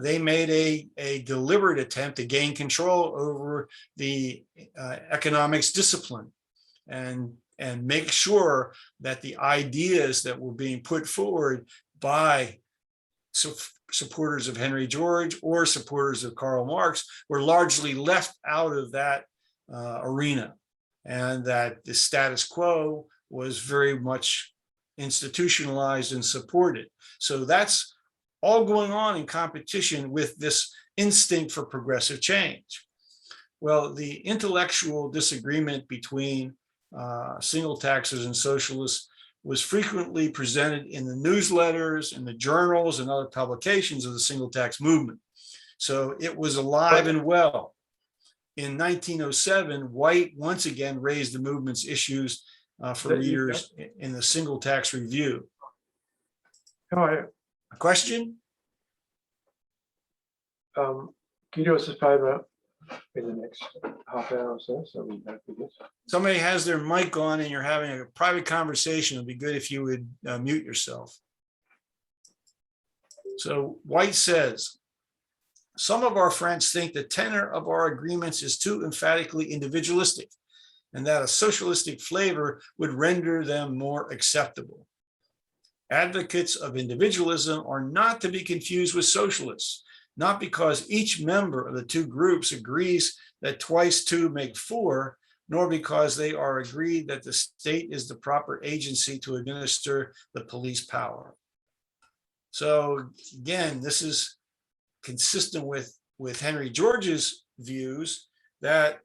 they made a deliberate attempt to gain control over the economics discipline and make sure that the ideas that were being put forward by supporters of Henry George or supporters of Karl Marx were largely left out of that arena, and that the status quo was very much institutionalized and supported. So that's all going on in competition with this instinct for progressive change. Well, the intellectual disagreement between single taxers and socialists was frequently presented in the newsletters, in the journals, and other publications of the single tax movement. So it was alive and well. In 1907, White once again raised the movement's issues for readers in the Single Tax Review. A question? Can you do us a favor in the next half hour or so we don't forget? Somebody has their mic on and you're having a private conversation. It'd be good if you would mute yourself. So White says, some of our friends think the tenor of our agreements is too emphatically individualistic, and that a socialistic flavor would render them more acceptable. Advocates of individualism are not to be confused with socialists, not because each member of the two groups agrees that twice two make four, nor because they are agreed that the state is the proper agency to administer the police power. So again, this is consistent with Henry George's views that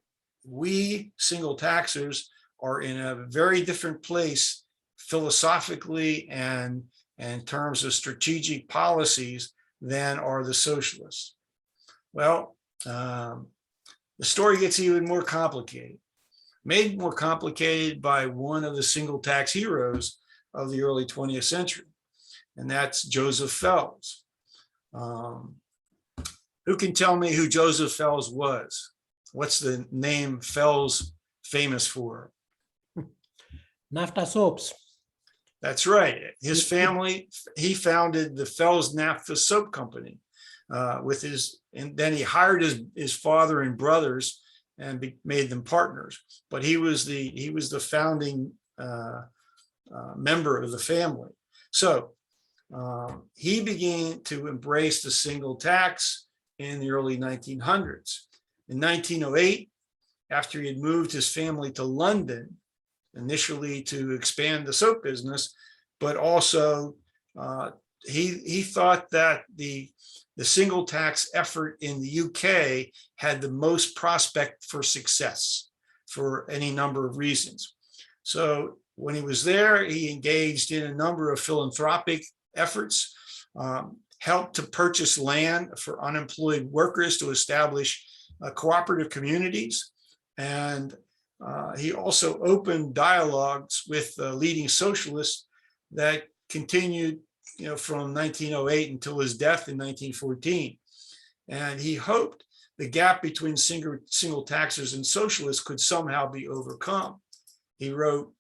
we single taxers are in a very different place philosophically and in terms of strategic policies than are the socialists. Well, the story gets even more complicated, made more complicated by one of the single tax heroes of the early 20th century, and that's Joseph Fels. Who can tell me who Joseph Fels was? What's the name Fels famous for? NAFTA soaps. That's right. His family, he founded the Fels Naphtha Soap Company and then he hired his father and brothers and made them partners. But he was the founding member of the family. So he began to embrace the single tax in the early 1900s. In 1908, after he had moved his family to London, initially to expand the soap business, but also he thought that the single tax effort in the UK had the most prospect for success for any number of reasons. So when he was there, he engaged in a number of philanthropic efforts, helped to purchase land for unemployed workers to establish cooperative communities. And he also opened dialogues with leading socialists that continued from 1908 until his death in 1914. And he hoped the gap between single taxers and socialists could somehow be overcome. He wrote,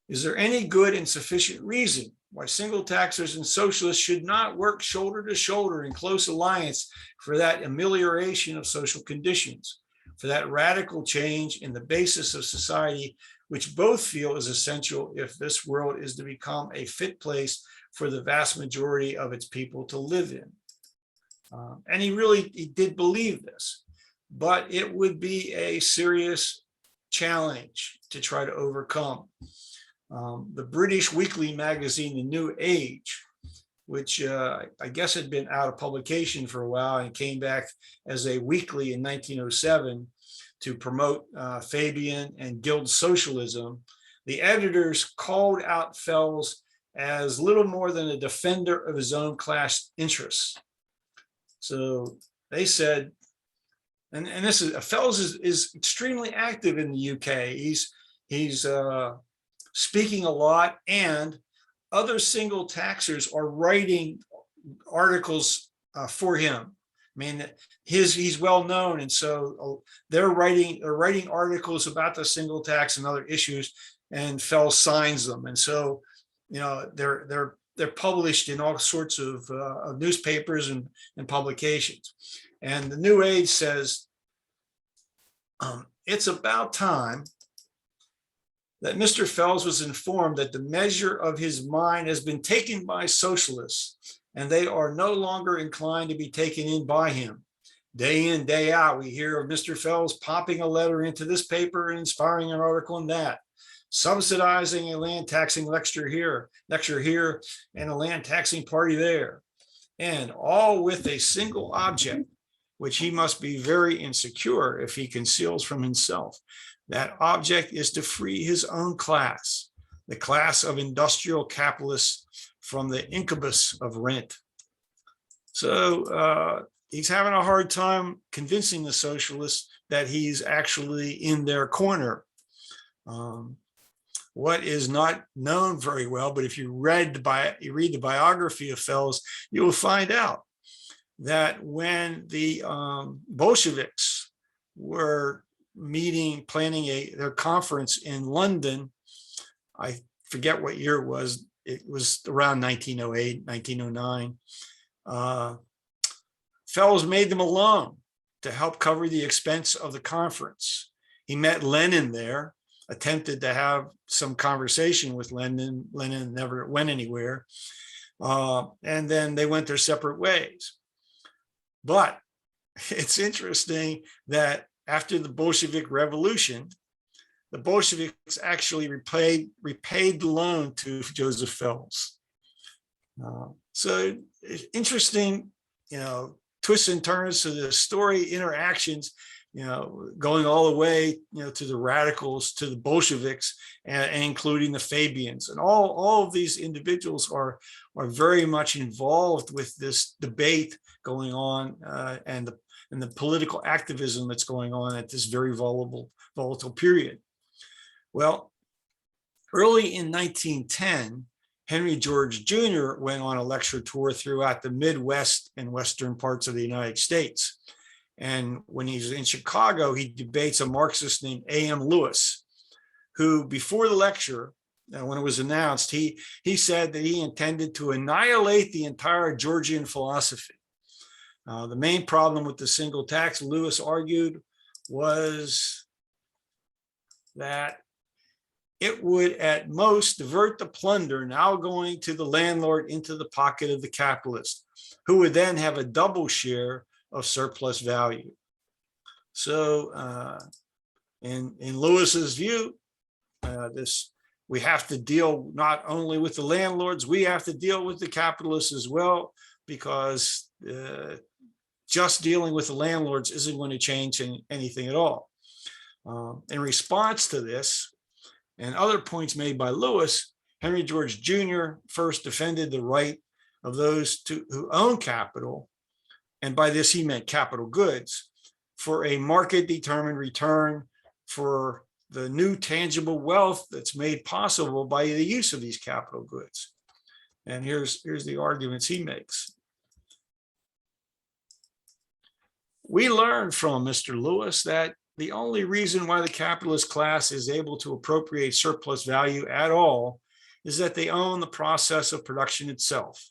Is there any good and sufficient reason why single taxers and socialists should not work shoulder to shoulder in close alliance for that amelioration of social conditions, for that radical change in the basis of society, which both feel is essential if this world is to become a fit place for the vast majority of its people to live in? And he did believe this, but it would be a serious challenge to try to overcome. The British weekly magazine, The New Age, which I guess had been out of publication for a while and came back as a weekly in 1907 to promote Fabian and Guild socialism, the editors called out Fells as little more than a defender of his own class interests. So they said, and this is, Fells is extremely active in the UK. He's speaking a lot, and other single taxers are writing articles for him. I mean, he's well known, and so they're writing articles about the single tax and other issues, and Fells signs them, and so they're published in all sorts of newspapers and publications. And the New Age says it's about time that Mr. Fells was informed that the measure of his mind has been taken by socialists, and they are no longer inclined to be taken in by him. Day in, day out, we hear of Mr. Fells popping a letter into this paper and inspiring an article in that, subsidizing a land taxing lecture here, and a land taxing party there, and all with a single object, which he must be very insecure if he conceals from himself. That object is to free his own class, the class of industrial capitalists, from the incubus of rent. So he's having a hard time convincing the socialists that he's actually in their corner. What is not known very well, but if you read the biography of Fells, you will find out that when the Bolsheviks were planning their conference in London, I forget what year it was around 1908, 1909. Fells made them alone to help cover the expense of the conference. He met Lenin there, attempted to have some conversation with Lenin. Lenin never went anywhere. And then they went their separate ways. But it's interesting that after the Bolshevik Revolution, the Bolsheviks actually repaid the loan to Joseph Fells. So interesting, twists and turns to the story, interactions, going all the way, to the radicals, to the Bolsheviks, and including the Fabians, and all of these individuals are very much involved with this debate going on, and the political activism that's going on at this very volatile period. Well, early in 1910, Henry George Jr. went on a lecture tour throughout the Midwest and Western parts of the United States. And when he's in Chicago, he debates a Marxist named A.M. Lewis, who before the lecture, when it was announced, he said that he intended to annihilate the entire Georgian philosophy. The main problem with the single tax, Lewis argued, was that it would at most divert the plunder now going to the landlord into the pocket of the capitalist, who would then have a double share of surplus value. So in Lewis's view, we have to deal not only with the landlords, we have to deal with the capitalists as well, because just dealing with the landlords isn't going to change anything at all. In response to this and other points made by Lewis, Henry George Jr. first defended the right of those who own capital, and by this he meant capital goods, for a market-determined return for the new tangible wealth that's made possible by the use of these capital goods. And here's the arguments he makes. We learned from Mr. Lewis that the only reason why the capitalist class is able to appropriate surplus value at all is that they own the process of production itself.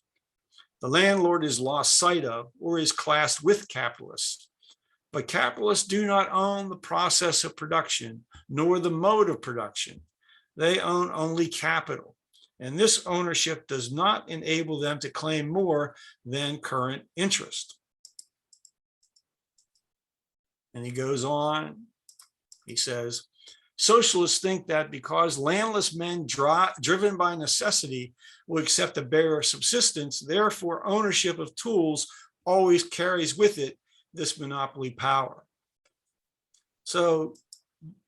The landlord is lost sight of or is classed with capitalists. But capitalists do not own the process of production, nor the mode of production. They own only capital. And this ownership does not enable them to claim more than current interest. And he goes on, he says, socialists think that because landless men driven by necessity will accept a bare subsistence, therefore ownership of tools always carries with it this monopoly power. So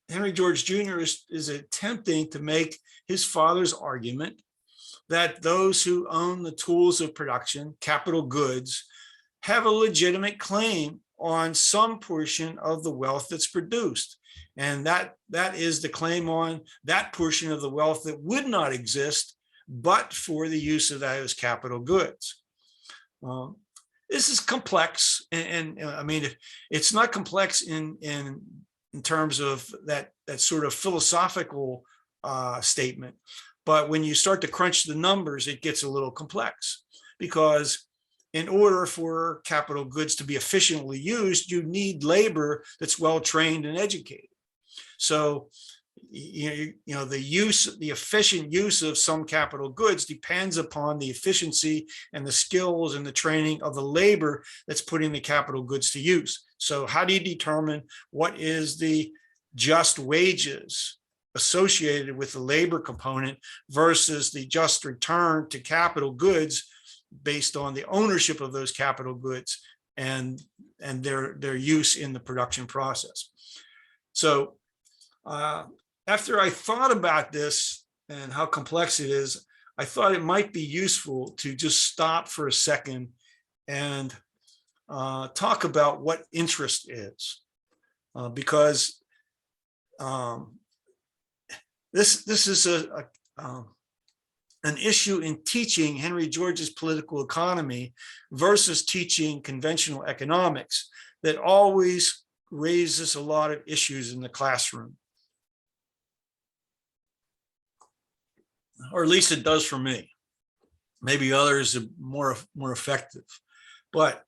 Henry George Jr. is attempting to make his father's argument that those who own the tools of production, capital goods, have a legitimate claim on some portion of the wealth that's produced. And that is the claim on that portion of the wealth that would not exist but for the use of those capital goods. This is complex, and I mean, it's not complex in terms of that sort of philosophical statement, but when you start to crunch the numbers, it gets a little complex, because in order for capital goods to be efficiently used, you need labor that's well trained and educated. So the efficient use of some capital goods depends upon the efficiency and the skills and the training of the labor that's putting the capital goods to use. So how do you determine what is the just wages associated with the labor component versus the just return to capital goods based on the ownership of those capital goods and their use in the production process? So after I thought about this and how complex it is, I thought it might be useful to just stop for a second and talk about what interest is, because this is an issue in teaching Henry George's political economy versus teaching conventional economics that always raises a lot of issues in the classroom. Or at least it does for me. Maybe others are more effective. But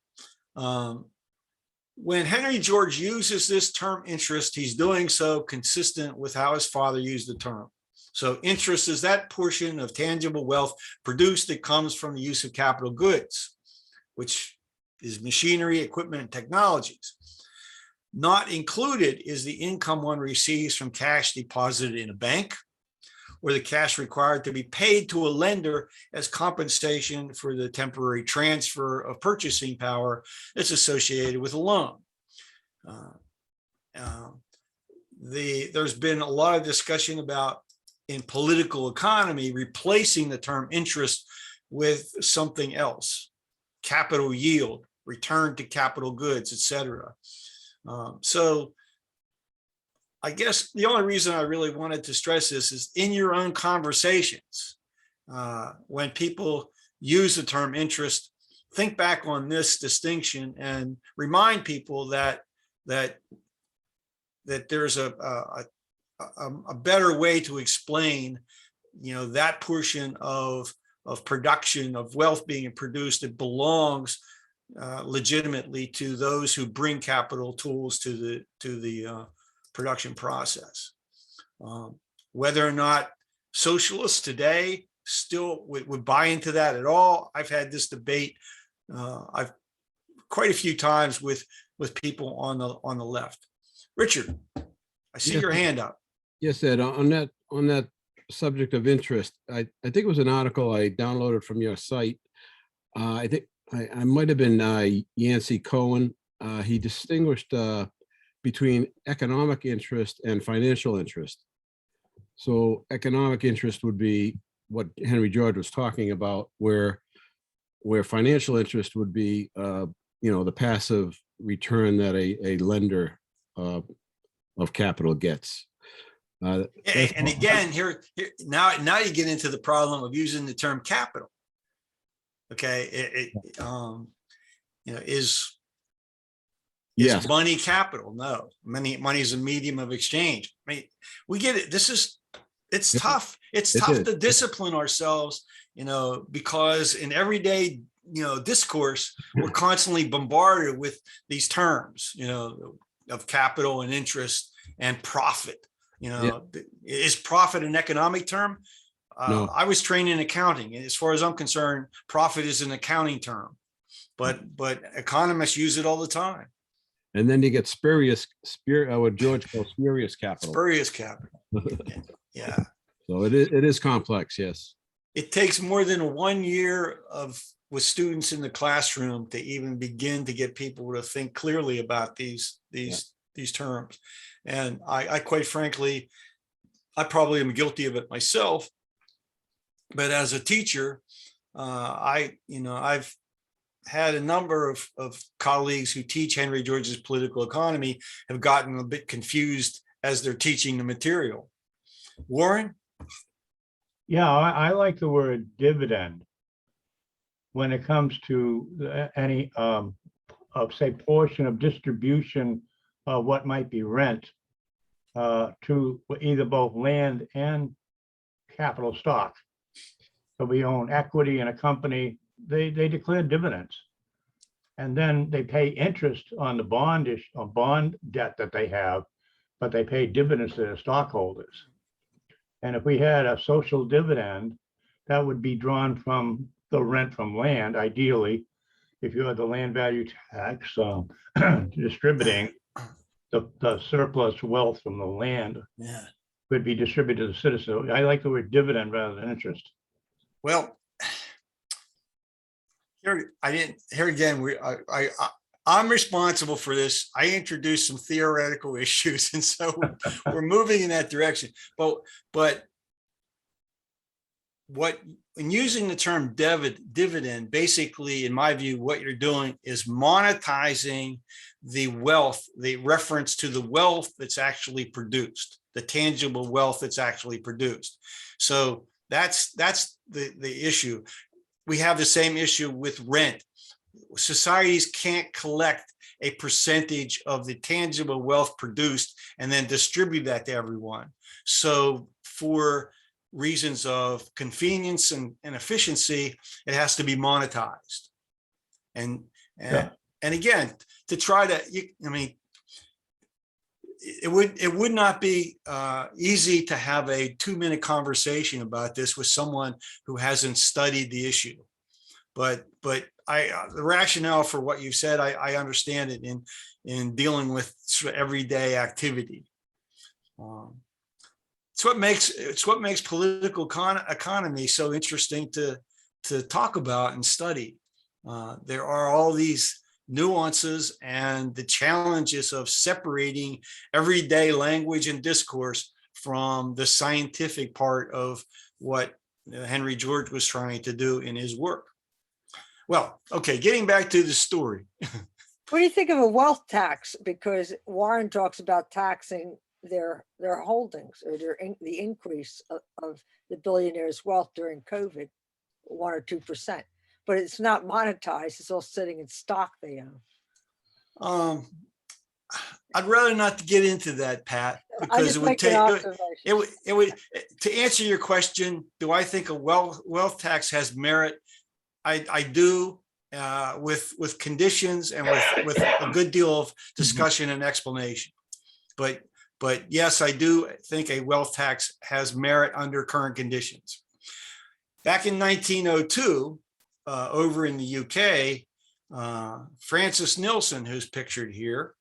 when Henry George uses this term interest, he's doing so consistent with how his father used the term. So interest is that portion of tangible wealth produced that comes from the use of capital goods, which is machinery, equipment, and technologies. Not included is the income one receives from cash deposited in a bank, or the cash required to be paid to a lender as compensation for the temporary transfer of purchasing power that's associated with a loan. There's been a lot of discussion about, in political economy, replacing the term interest with something else: capital yield, return to capital goods, etc. So I guess the only reason I really wanted to stress this is in your own conversations, when people use the term interest, think back on this distinction and remind people that there's a better way to explain, that portion of production, of wealth being produced, that belongs legitimately to those who bring capital tools to the production process. Whether or not socialists today still would buy into that at all, I've had this debate I've quite a few times with people on the left. Richard, I see your hand up. Yes, Ed. On that subject of interest, I think it was an article I downloaded from your site. I think I might have been Yancey Cohen. He distinguished between economic interest and financial interest. So economic interest would be what Henry George was talking about, where financial interest would be, the passive return that a lender of capital gets. And again, here now you get into the problem of using the term capital. Okay, Yes. Is money capital? No, money is a medium of exchange. I mean, we get it. It's tough. It's It tough is. to discipline ourselves, because in everyday, discourse, we're constantly bombarded with these terms, of capital and interest and profit. Is profit an economic term? No. I was trained in accounting, and as far as I'm concerned, profit is an accounting term, but economists use it all the time. And then you get what George calls spurious capital. Spurious capital. Yeah. So it is complex, yes. It takes more than 1 year with students in the classroom to even begin to get people to think clearly about these terms. And I quite frankly, I probably am guilty of it myself. But as a teacher, I've had a number of colleagues who teach Henry George's political economy have gotten a bit confused as they're teaching the material. Warren? Yeah, I like the word dividend when it comes to any of say portion of distribution of what might be rent to either both land and capital stock. So we own equity in a company, they declare dividends. And then they pay interest on the bond debt that they have, but they pay dividends to their stockholders. And if we had a social dividend, that would be drawn from the rent from land, ideally, if you had the land value tax distributing the surplus wealth from the land could be distributed to the citizen. I like the word dividend rather than interest. Well, I'm responsible for this. I introduced some theoretical issues, and so we're moving in that direction. But in using the term dividend, basically, in my view, what you're doing is monetizing the wealth, the reference to the wealth that's actually produced, the tangible wealth that's actually produced. So that's the issue. We have the same issue with rent. Societies can't collect a percentage of the tangible wealth produced and then distribute that to everyone. So for reasons of convenience and efficiency, it has to be monetized. And again, to try to, it would not be easy to have a 2-minute conversation about this with someone who hasn't studied the issue. But the rationale for what you said, I understand it in dealing with sort of everyday activity. It's what makes political economy so interesting to talk about and study. There are all these nuances and the challenges of separating everyday language and discourse from the scientific part of what Henry George was trying to do in his work. Well, okay, getting back to the story. What do you think of a wealth tax? Because Warren talks about taxing their holdings or the increase of the billionaires' wealth during COVID, 1 or 2%. But it's not monetized. It's all sitting in stock they own. I'd rather not to get into that, Pat, because it would take it would to answer your question. Do I think a wealth tax has merit? I do, with conditions and with a good deal of discussion and explanation. But yes, I do think a wealth tax has merit under current conditions. Back in 1902, over in the UK, Francis Nilsson, who's pictured here,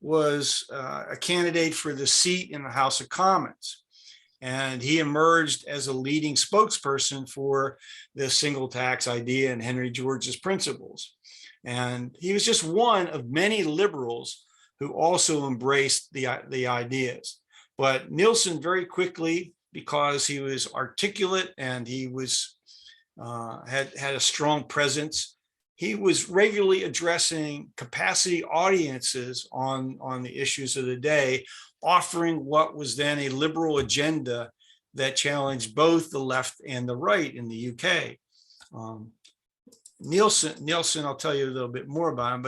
was a candidate for the seat in the House of Commons. And he emerged as a leading spokesperson for the single tax idea and Henry George's principles. And he was just one of many liberals who also embraced the ideas. But Nilsson very quickly, because he was articulate and he was had a strong presence, he was regularly addressing capacity audiences on the issues of the day, offering what was then a liberal agenda that challenged both the left and the right in the UK. Nielsen, I'll tell you a little bit more about him,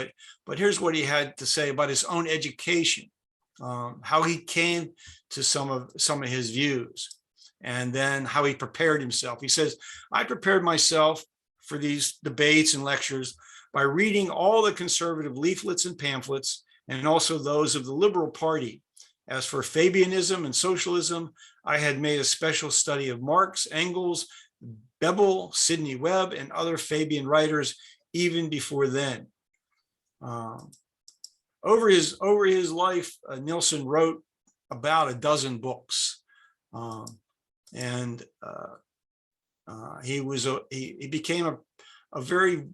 but here's what he had to say about his own education, how he came to some of his views, and then how he prepared himself. He says, I prepared myself for these debates and lectures by reading all the conservative leaflets and pamphlets, and also those of the Liberal Party. As for Fabianism and socialism, I had made a special study of Marx, Engels, Bebel, Sidney Webb, and other Fabian writers even before then. Over his life, Nielsen wrote about a dozen books, and he became a very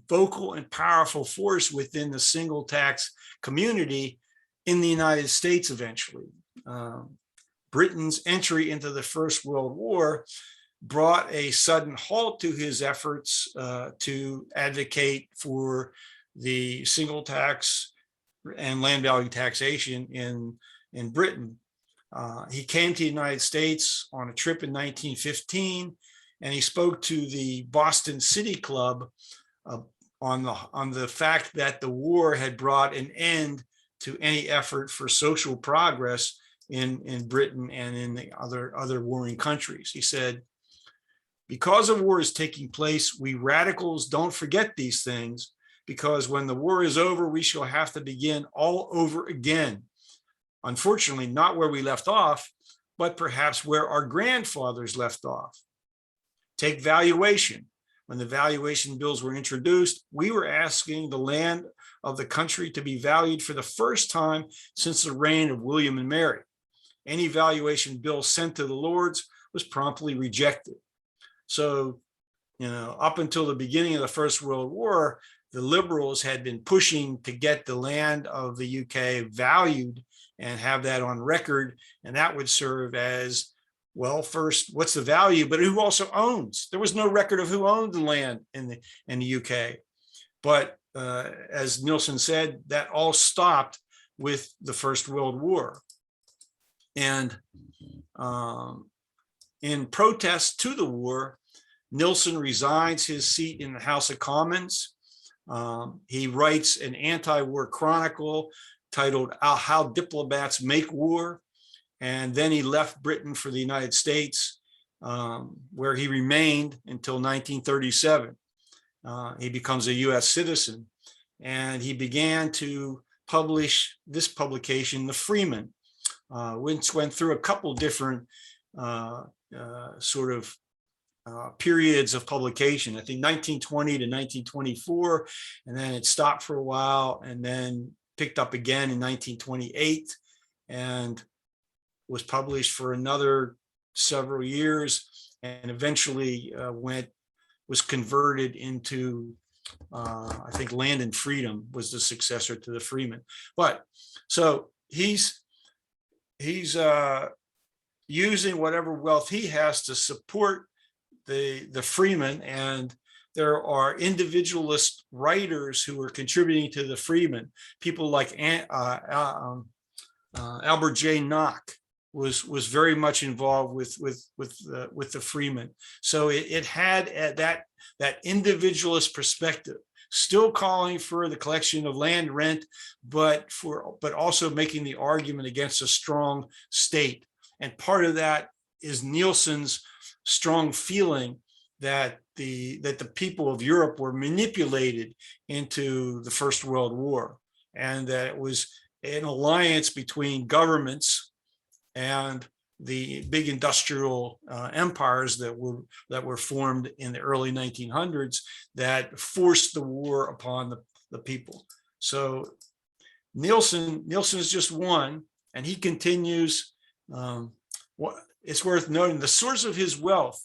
vocal and powerful force within the single tax community in the United States eventually. Britain's entry into the First World War brought a sudden halt to his efforts to advocate for the single tax and land value taxation in Britain. He came to the United States on a trip in 1915, and he spoke to the Boston City Club on the fact that the war had brought an end to any effort for social progress in Britain and in the other warring countries. He said, because a war is taking place, we radicals don't forget these things, because when the war is over, we shall have to begin all over again. Unfortunately, not where we left off, but perhaps where our grandfathers left off. Take valuation. When the valuation bills were introduced, we were asking the land of the country to be valued for the first time since the reign of William and Mary. Any valuation bill sent to the Lords was promptly rejected. So, up until the beginning of the First World War, the Liberals had been pushing to get the land of the UK valued and have that on record. And that would serve as, well, first, what's the value, but who also owns? There was no record of who owned the land in the UK. But as Nielsen said, that all stopped with the First World War. And in protest to the war, Nielsen resigns his seat in the House of Commons. He writes an anti-war chronicle titled How Diplomats Make War. And then he left Britain for the United States, where he remained until 1937. He becomes a US citizen, and he began to publish this publication, The Freeman, which went through a couple different periods of publication. I think 1920 to 1924, and then it stopped for a while and then picked up again in 1928 and was published for another several years, and eventually was converted into, I think, Land and Freedom was the successor to the Freeman. But so he's using whatever wealth he has to support the Freeman, and there are individualist writers who are contributing to the Freeman. People like Albert J. Nock was very much involved with the Freeman. So it had that individualist perspective, still calling for the collection of land rent, but also making the argument against a strong state. And part of that is Nielsen's strong feeling that the people of Europe were manipulated into the First World War, and that it was an alliance between governments and the big industrial empires that were formed in the early 1900s that forced the war upon the people. So Nielsen is just one, and he continues. It's worth noting the source of his wealth.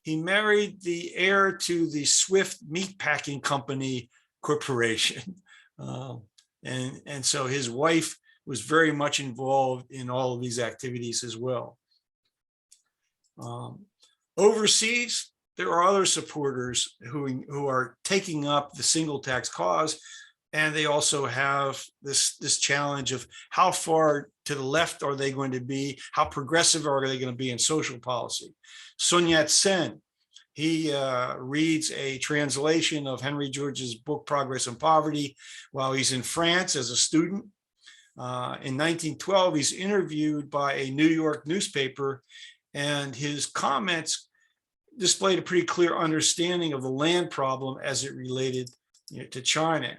He married the heir to the Swift Meatpacking Company Corporation, and so his wife was very much involved in all of these activities as well. Overseas, there are other supporters who are taking up the single tax cause, and they also have this challenge of how far to the left are they going to be, how progressive are they going to be in social policy. Sun Yat-sen, he reads a translation of Henry George's book, Progress and Poverty, while he's in France as a student. In 1912, he's interviewed by a New York newspaper, and his comments displayed a pretty clear understanding of the land problem as it related to China.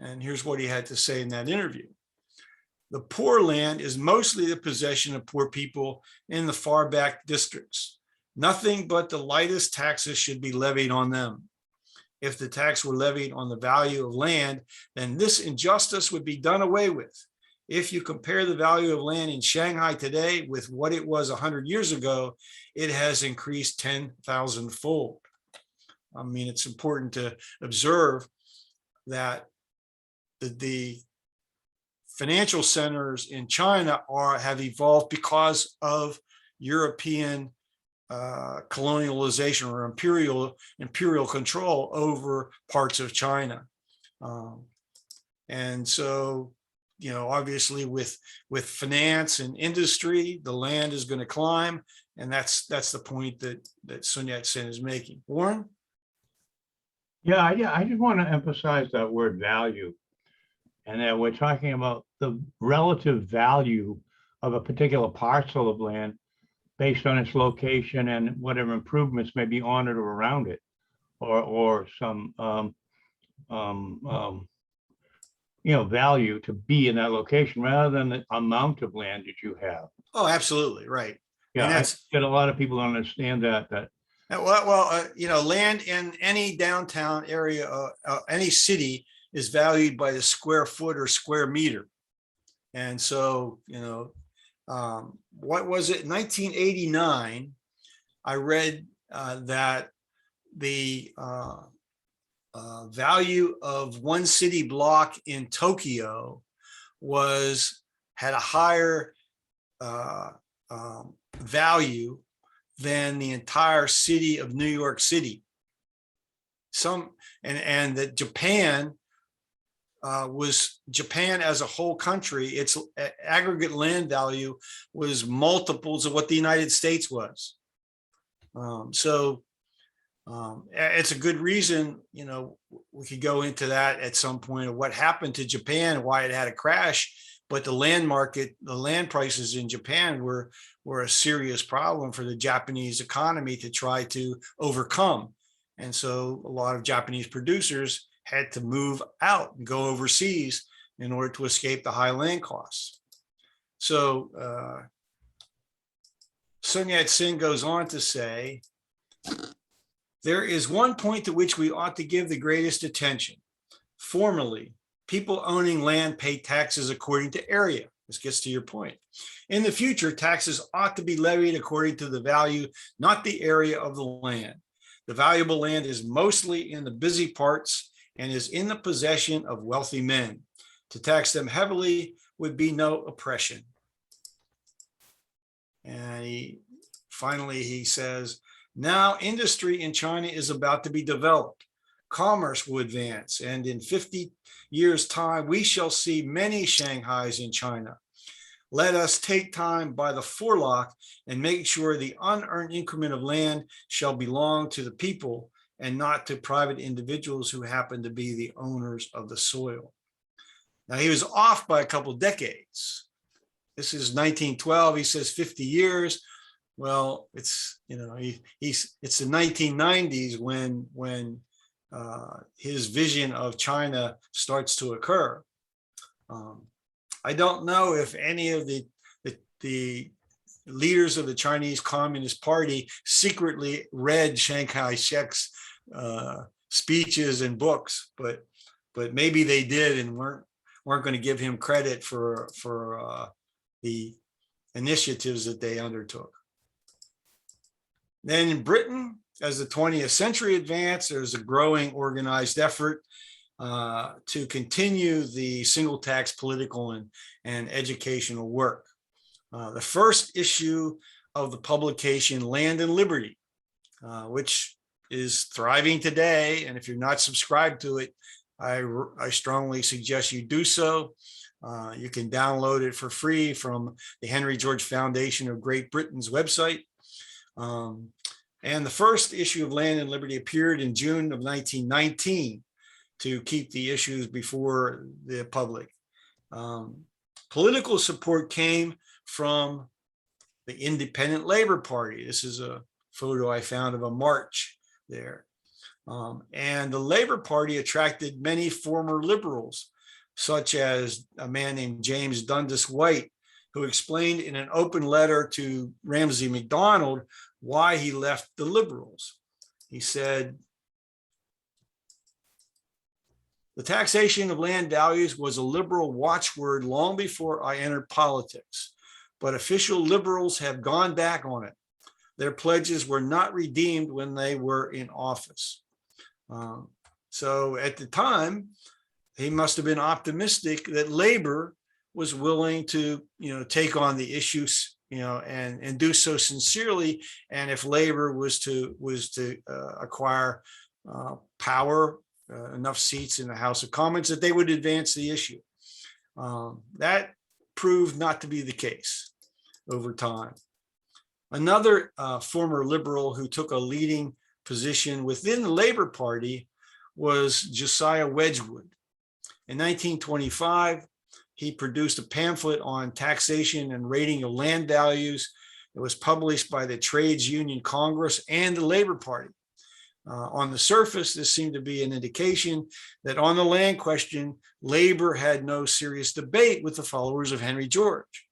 And here's what he had to say in that interview. The poor land is mostly the possession of poor people in the far back districts. Nothing but the lightest taxes should be levied on them. If the tax were levied on the value of land, then this injustice would be done away with. If you compare the value of land in Shanghai today with what it was 100 years ago, it has increased 10,000-fold. I mean, it's important to observe that the financial centers in China have evolved because of European colonialization or imperial control over parts of China. And so, obviously with finance and industry, the land is going to climb. And that's the point that Sun Yat-sen is making. Warren? Yeah, I just want to emphasize that word value, and that we're talking about the relative value of a particular parcel of land based on its location and whatever improvements may be on it or around it, or some value to be in that location rather than the amount of land that you have. Oh, absolutely, right. Yeah, And I get a lot of people don't understand that. Land in any downtown area, any city is valued by the square foot or square meter. And so, what was it? 1989, I read that the value of one city block in Tokyo had a higher value than the entire city of New York City. And that Japan as a whole country, its aggregate land value was multiples of what the United States was. It's a good reason, we could go into that at some point of what happened to Japan and why it had a crash. But the land market, the land prices in Japan were a serious problem for the Japanese economy to try to overcome. And so a lot of Japanese producers had to move out and go overseas in order to escape the high land costs. So Sun Yat-sen goes on to say, there is one point to which we ought to give the greatest attention. Formerly, people owning land pay taxes according to area. This gets to your point. In the future, taxes ought to be levied according to the value, not the area of the land. The valuable land is mostly in the busy parts and is in the possession of wealthy men. To tax them heavily would be no oppression. And finally, he says, now industry in China is about to be developed. Commerce will advance, and in 50 years' time, we shall see many Shanghais in China. Let us take time by the forelock and make sure the unearned increment of land shall belong to the people and not to private individuals who happen to be the owners of the soil. Now, he was off by a couple decades. This is 1912. He says 50 years. Well, it's it's the 1990s when his vision of China starts to occur. I don't know if any of the leaders of the Chinese Communist Party secretly read Chiang Kai-shek's speeches and books, but maybe they did and weren't going to give him credit for the initiatives that they undertook. Then in Britain, as the 20th century advanced, there's a growing organized effort to continue the single tax political and educational work. The first issue of the publication Land and Liberty, which is thriving today, and if you're not subscribed to it, I strongly suggest you do so. You can download it for free from the Henry George Foundation of Great Britain's website. And the first issue of Land and Liberty appeared in June of 1919 to keep the issues before the public. Political support came from the Independent Labor Party. This is a photo I found of a march there. And the Labor Party attracted many former liberals, such as a man named James Dundas White, who explained in an open letter to Ramsay MacDonald why he left the liberals. He said, "The taxation of land values was a liberal watchword long before I entered politics, but official liberals have gone back on it. Their pledges were not redeemed when they were in office." So at the time, he must have been optimistic that labor was willing to, take on the issues, and do so sincerely. And if labor was to acquire power, enough seats in the House of Commons, that they would advance the issue. That proved not to be the case over time. Another former liberal who took a leading position within the Labor Party was Josiah Wedgwood. In 1925, he produced a pamphlet on taxation and rating of land values. It was published by the Trades Union Congress and the Labor Party. On the surface, this seemed to be an indication that on the land question, labor had no serious debate with the followers of Henry George.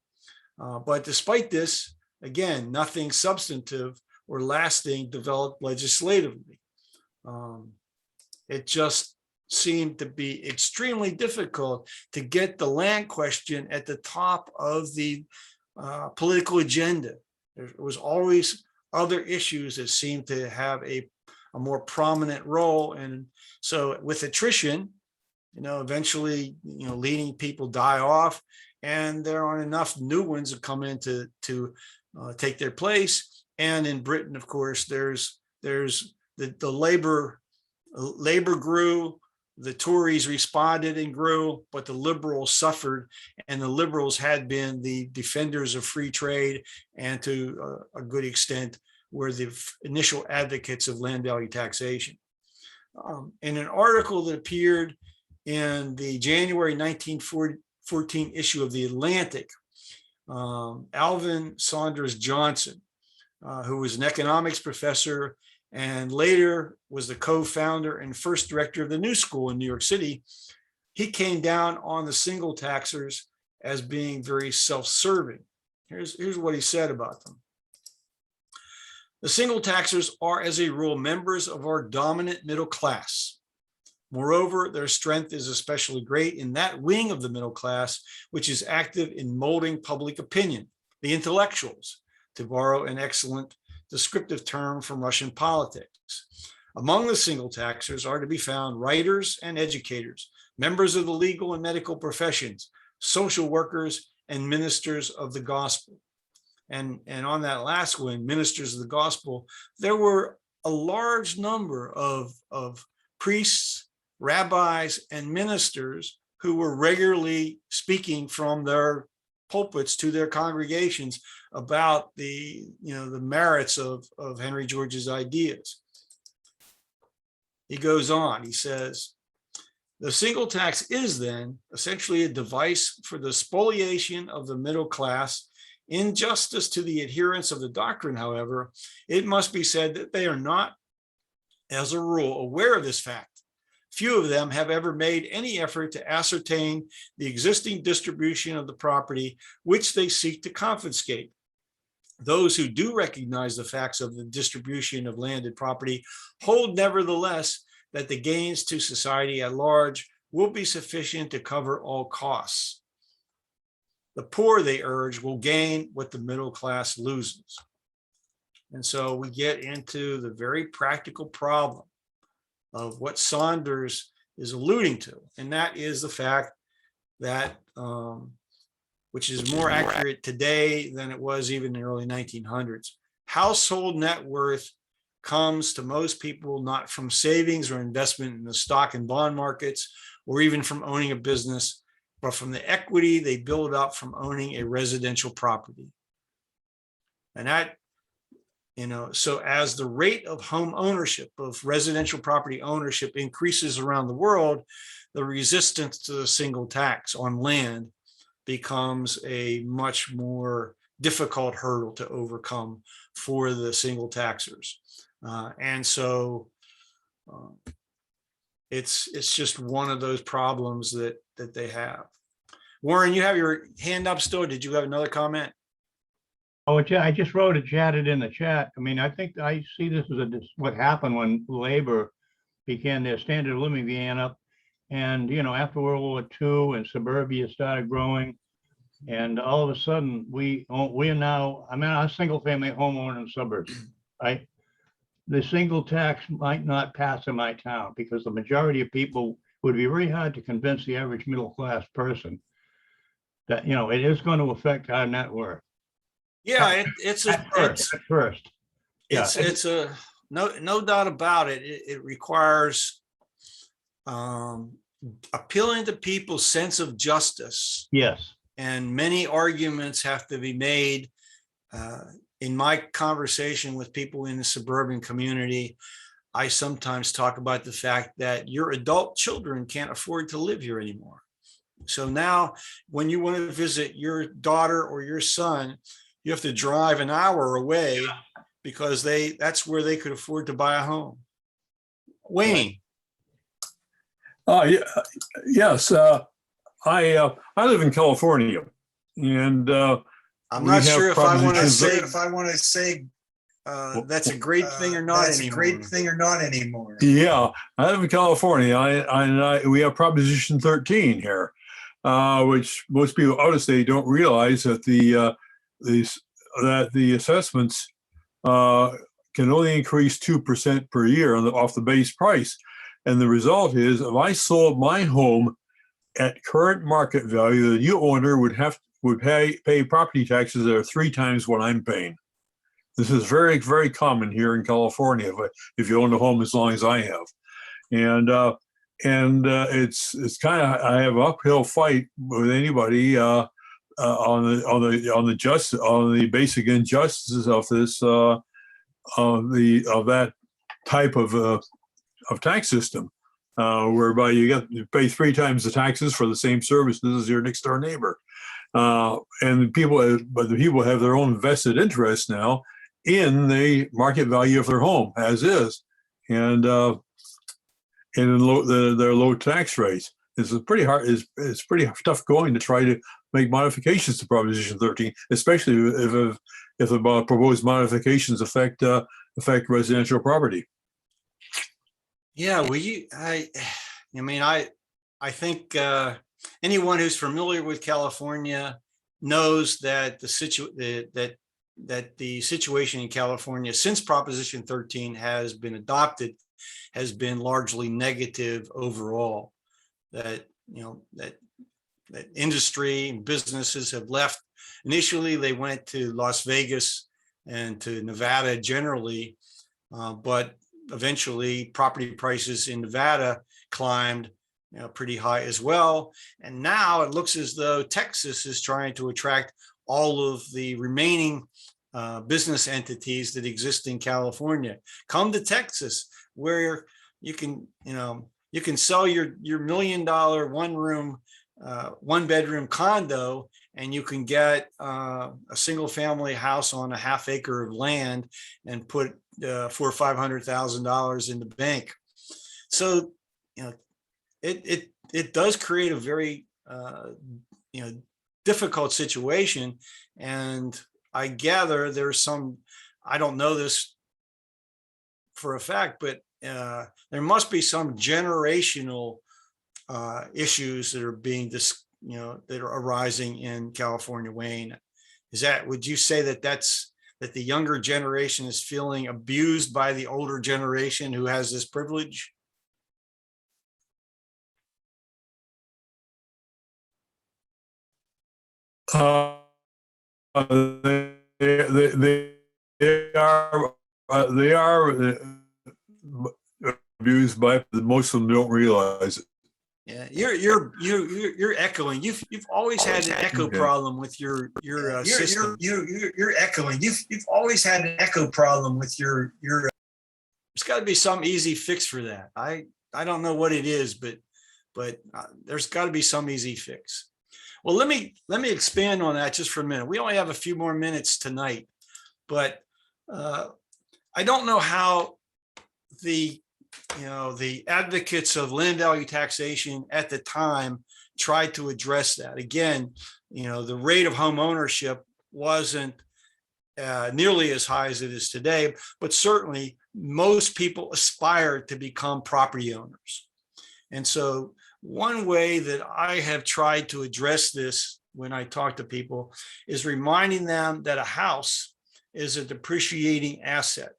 But despite this, again, nothing substantive or lasting developed legislatively. It just seemed to be extremely difficult to get the land question at the top of the political agenda. There was always other issues that seemed to have a more prominent role. And so with attrition, eventually, leading people die off, and there aren't enough new ones that come in to take their place. And in Britain, of course, there's the labor grew, the Tories responded and grew, but the liberals suffered, and the liberals had been the defenders of free trade, and to a good extent were the initial advocates of land value taxation. In an article that appeared in the January 1914 issue of the Atlantic, Alvin Saunders Johnson, who was an economics professor and later was the co-founder and first director of the New School in New York City, he came down on the single taxers as being very self-serving. Here's what he said about them. "The single taxers are, as a rule, members of our dominant middle class. Moreover, their strength is especially great in that wing of the middle class which is active in molding public opinion, the intellectuals, to borrow an excellent descriptive term from Russian politics. Among the single taxers are to be found writers and educators, members of the legal and medical professions, social workers, and ministers of the gospel." And on that last one, ministers of the gospel, there were a large number of priests, rabbis, and ministers who were regularly speaking from their pulpits to their congregations about the merits of Henry George's ideas. He goes on, he says, "The single tax is then essentially a device for the spoliation of the middle class. In justice to the adherents of the doctrine, however, it must be said that they are not, as a rule, aware of this fact. Few of them have ever made any effort to ascertain the existing distribution of the property which they seek to confiscate. Those who do recognize the facts of the distribution of landed property hold nevertheless that the gains to society at large will be sufficient to cover all costs. The poor, they urge, will gain what the middle class loses." And so we get into the very practical problem of what Saunders is alluding to, and that is the fact that, which is more accurate today than it was even in the early 1900s, household net worth comes to most people not from savings or investment in the stock and bond markets, or even from owning a business, but from the equity they build up from owning a residential property. And that So as the rate of home ownership, of residential property ownership increases around the world, the resistance to the single tax on land becomes a much more difficult hurdle to overcome for the single taxers. And so it's just one of those problems that they have. Warren, you have your hand up still. Did you have another comment? Oh, I just wrote it, chatted in the chat. I mean, I think I see this as what happened when labor began, their standard of living began up. And, after World War II and suburbia started growing. And all of a sudden we are now, a single family homeowner in the suburbs, right? The single tax might not pass in my town because the majority of people would be very hard to convince the average middle class person that, it is going to affect our net worth. Yeah, it's a no doubt about it. It requires appealing to people's sense of justice. Yes. And many arguments have to be made. In my conversation with people in the suburban community, I sometimes talk about the fact that your adult children can't afford to live here anymore. So now when you want to visit your daughter or your son, you have to drive an hour away because that's where they could afford to buy a home. Wayne. Yes, I live in California, and I'm we not have sure if I want to propositions say that's a great thing or not anymore. Yeah, I live in California. We have Proposition 13 here, which most people out of state don't realize that the assessments can only increase 2% per year off the base price. And the result is, if I sold my home at current market value, the new owner would pay property taxes that are 3 times what I'm paying. This is very, very common here in California if you own a home as long as I have. And it's kind of, I have an uphill fight with anybody on the basic injustices of this of that type of tax system, whereby you pay 3 times the taxes for the same services as your next door neighbor. But the people have their own vested interest now in the market value of their home as is, and in their low tax rates. It's pretty hard. It's pretty tough going to try to make modifications to Proposition 13, especially if the proposed modifications affect residential property. Yeah, well, I think anyone who's familiar with California knows that the situation in California since Proposition 13 has been adopted has been largely negative overall. That industry and businesses have left. Initially, they went to Las Vegas and to Nevada generally, but eventually property prices in Nevada climbed pretty high as well. And now it looks as though Texas is trying to attract all of the remaining business entities that exist in California. Come to Texas, where you can sell your $1 million one bedroom condo, and you can get a single family house on a half acre of land and put $400,000 or $500,000 in the bank. So it does create a very difficult situation. And I gather there's some, I don't know this for a fact, but there must be some generational issues that are being that are arising in California. Wayne, would you say that the younger generation is feeling abused by the older generation who has this privilege? They are abused by, most of them don't realize it. Yeah, you're echoing. You've always had an echo Okay. problem with your system. You're echoing. You've always had an echo problem with your. There's got to be some easy fix for that. I don't know what it is, but there's got to be some easy fix. Well, let me expand on that just for a minute. We only have a few more minutes tonight, but I don't know how the advocates of land value taxation at the time tried to address that. Again, the rate of home ownership wasn't nearly as high as it is today, but certainly most people aspire to become property owners. And so one way that I have tried to address this when I talk to people is reminding them that a house is a depreciating asset.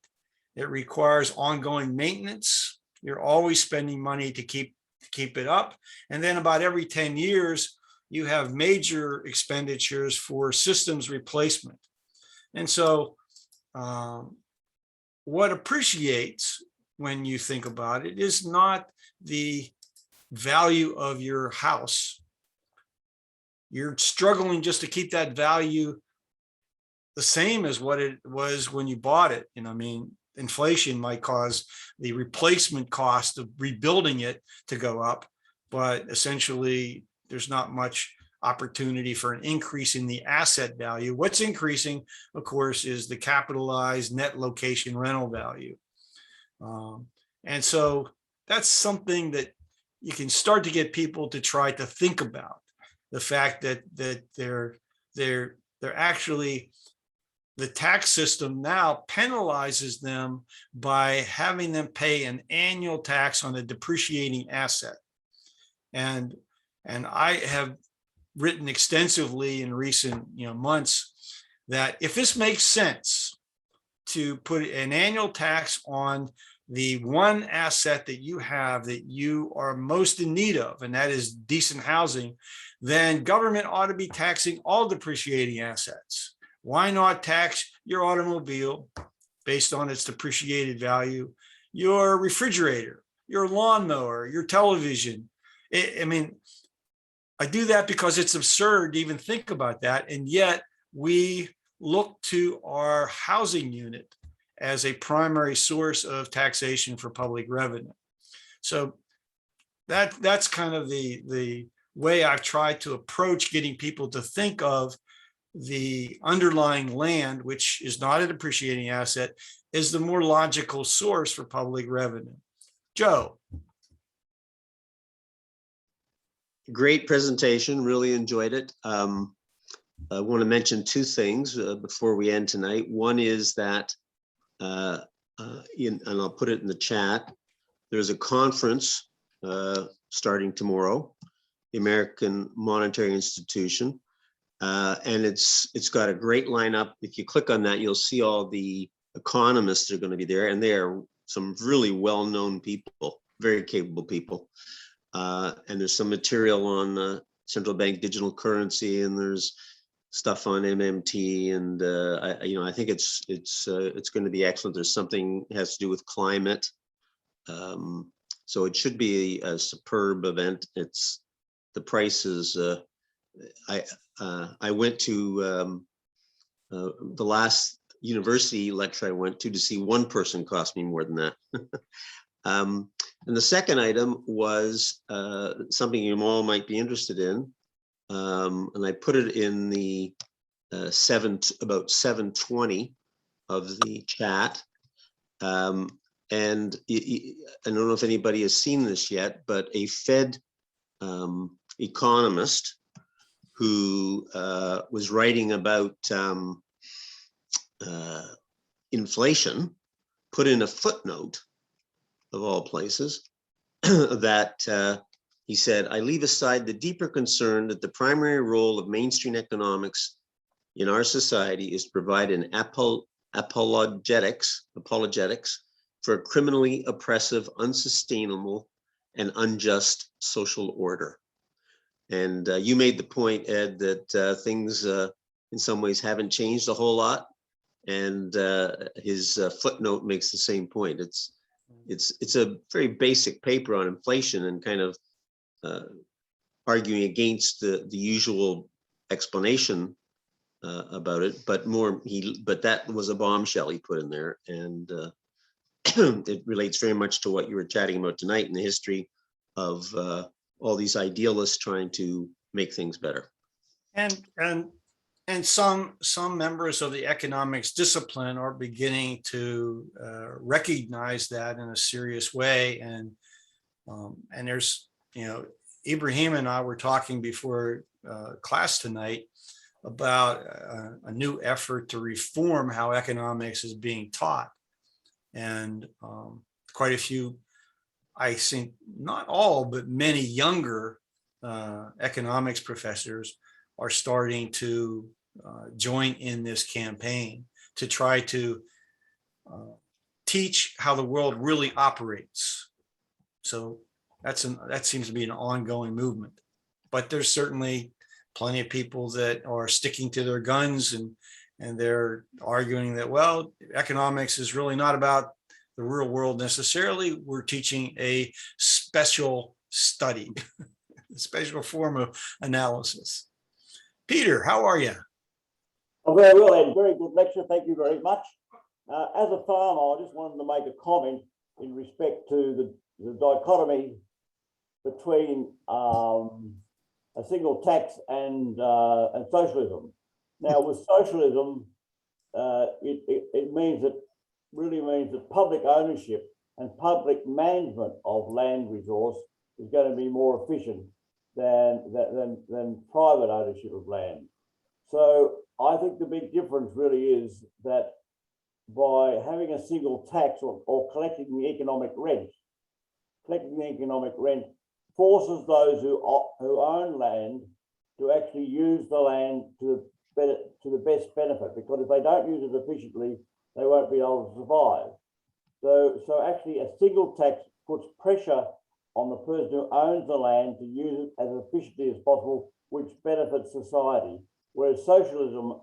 It requires ongoing maintenance. You're always spending money to keep it up. And then about every 10 years, you have major expenditures for systems replacement. And so what appreciates when you think about it is not the value of your house. You're struggling just to keep that value the same as what it was when you bought it. I mean, inflation might cause the replacement cost of rebuilding it to go up, but essentially there's not much opportunity for an increase in the asset value. What's increasing, of course, is the capitalized net location rental value. And so that's something that you can start to get people to try to think about, the fact that they're actually, the tax system now penalizes them by having them pay an annual tax on a depreciating asset. And I have written extensively in recent months that if this makes sense to put an annual tax on the one asset that you have that you are most in need of, and that is decent housing, then government ought to be taxing all depreciating assets. Why not tax your automobile based on its depreciated value, your refrigerator, your lawnmower, your television? I mean, I do that because it's absurd to even think about that. And yet we look to our housing unit as a primary source of taxation for public revenue. So that's kind of the way I've tried to approach getting people to think of the underlying land, which is not a depreciating asset, is the more logical source for public revenue. Joe. Great presentation, really enjoyed it. I want to mention two things before we end tonight. One is that, and I'll put it in the chat, there's a conference starting tomorrow, the American Monetary Institution, and it's got a great lineup. If you click on that, you'll see all the economists that are going to be there, and they are some really well-known people, very capable people. And there's some material on central bank digital currency, and there's stuff on MMT, and I think it's going to be excellent. There's something that has to do with climate, so it should be a superb event. The price is. I went to the last university lecture I went to see one person cost me more than that. And the second item was something you all might be interested in, and I put it in the about 7:20 of the chat. And I don't know if anybody has seen this yet, but a Fed economist who was writing about inflation put in a footnote, of all places, that he said, I leave aside the deeper concern that the primary role of mainstream economics in our society is to provide an apologetics for a criminally oppressive, unsustainable, and unjust social order. And you made the point, Ed, that things in some ways haven't changed a whole lot. And his footnote makes the same point. It's a very basic paper on inflation and kind of arguing against the usual explanation about it, but that was a bombshell he put in there, and it relates very much to what you were chatting about tonight in the history of all these idealists trying to make things better. And some members of the economics discipline are beginning to recognize that in a serious way. And there's, Ibrahim and I were talking before class tonight about a new effort to reform how economics is being taught. And quite a few, I think not all, but many younger economics professors are starting to join in this campaign to try to teach how the world really operates. So that seems to be an ongoing movement. But there's certainly plenty of people that are sticking to their guns and they're arguing that, well, economics is really not about the real world necessarily. We're teaching a special study, a special form of analysis. Peter, how are you? Oh, very well, Ed. Very good lecture. Thank you very much. As a farmer, I just wanted to make a comment in respect to the dichotomy between a single tax and socialism. Now, with socialism, it means that public ownership and public management of land resource is going to be more efficient than private ownership of land. So I think the big difference really is that by having a single tax or collecting the economic rent forces those who own land to actually use the land to the best benefit, because if they don't use it efficiently, they won't be able to survive. So actually a single tax puts pressure on the person who owns the land to use it as efficiently as possible, which benefits society. Whereas socialism,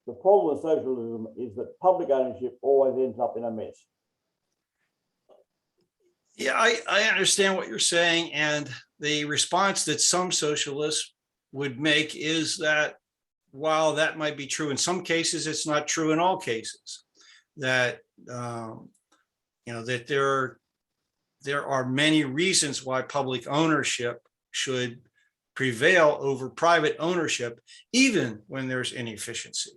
the problem with socialism is that public ownership always ends up in a mess. Yeah, I understand what you're saying. And the response that some socialists would make is that while that might be true in some cases, it's not true in all cases. That, that there are many reasons why public ownership should prevail over private ownership, even when there's inefficiency.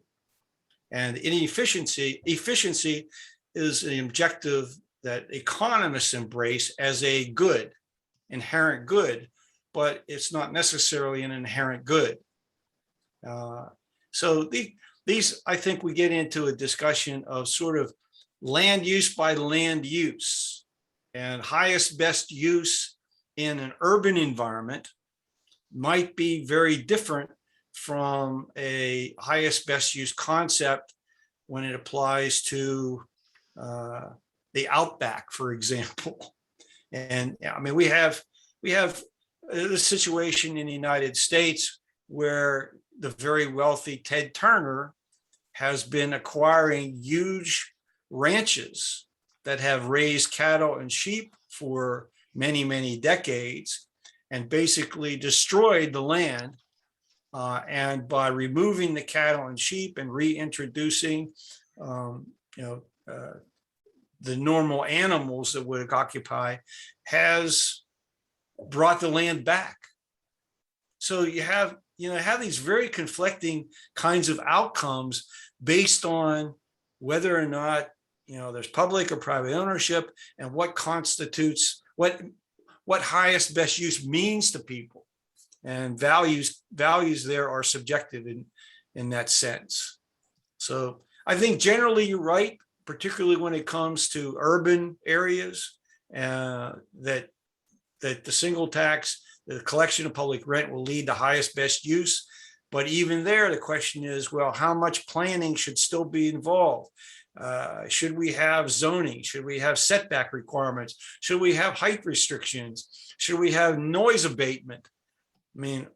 And efficiency is an objective that economists embrace as a good, inherent good, but it's not necessarily an inherent good. So these, I think we get into a discussion of sort of land use by land use, and highest best use in an urban environment might be very different from a highest best use concept when it applies to the outback, for example. And I mean, we have the situation in the United States where the very wealthy Ted Turner has been acquiring huge ranches that have raised cattle and sheep for many, many decades, and basically destroyed the land. And by removing the cattle and sheep and reintroducing, the normal animals that would occupy, has brought the land back. So you have these very conflicting kinds of outcomes based on whether or not there's public or private ownership, and what constitutes what highest best use means to people. And values there are subjective in that sense. So I think generally you're right, particularly when it comes to urban areas, that the single tax, the collection of public rent will lead to highest best use. But even there, the question is, well, how much planning should still be involved? Should we have zoning? Should we have setback requirements? Should we have height restrictions? Should we have noise abatement? I mean,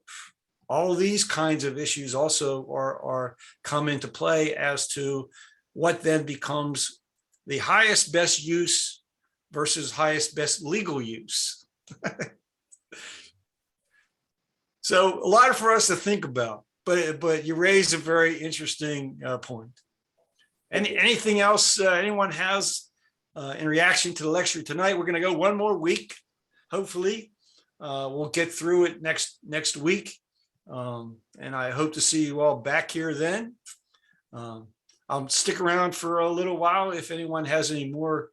all these kinds of issues also are come into play as to what then becomes the highest best use versus highest best legal use. So a lot for us to think about, but you raised a very interesting point. Anything else anyone has in reaction to the lecture tonight? We're going to go one more week. Hopefully, we'll get through it next week, and I hope to see you all back here then. I'll stick around for a little while if anyone has any more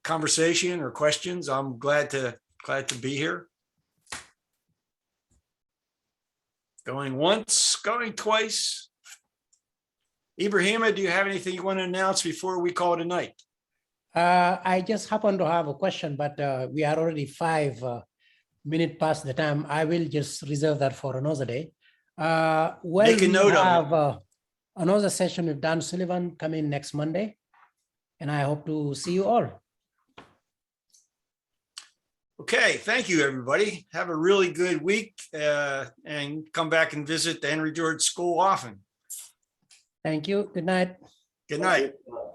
conversation or questions. I'm glad to be here. Going once, going twice. Ibrahima, do you have anything you want to announce before we call it a night? I just happen to have a question, but we are already 5 minutes past the time. I will just reserve that for another day. Make a note of it. Another session with Dan Sullivan coming next Monday, and I hope to see you all. Okay, thank you, everybody. Have a really good week and come back and visit the Henry George School often. Thank you. Good night. Good night. Thank you.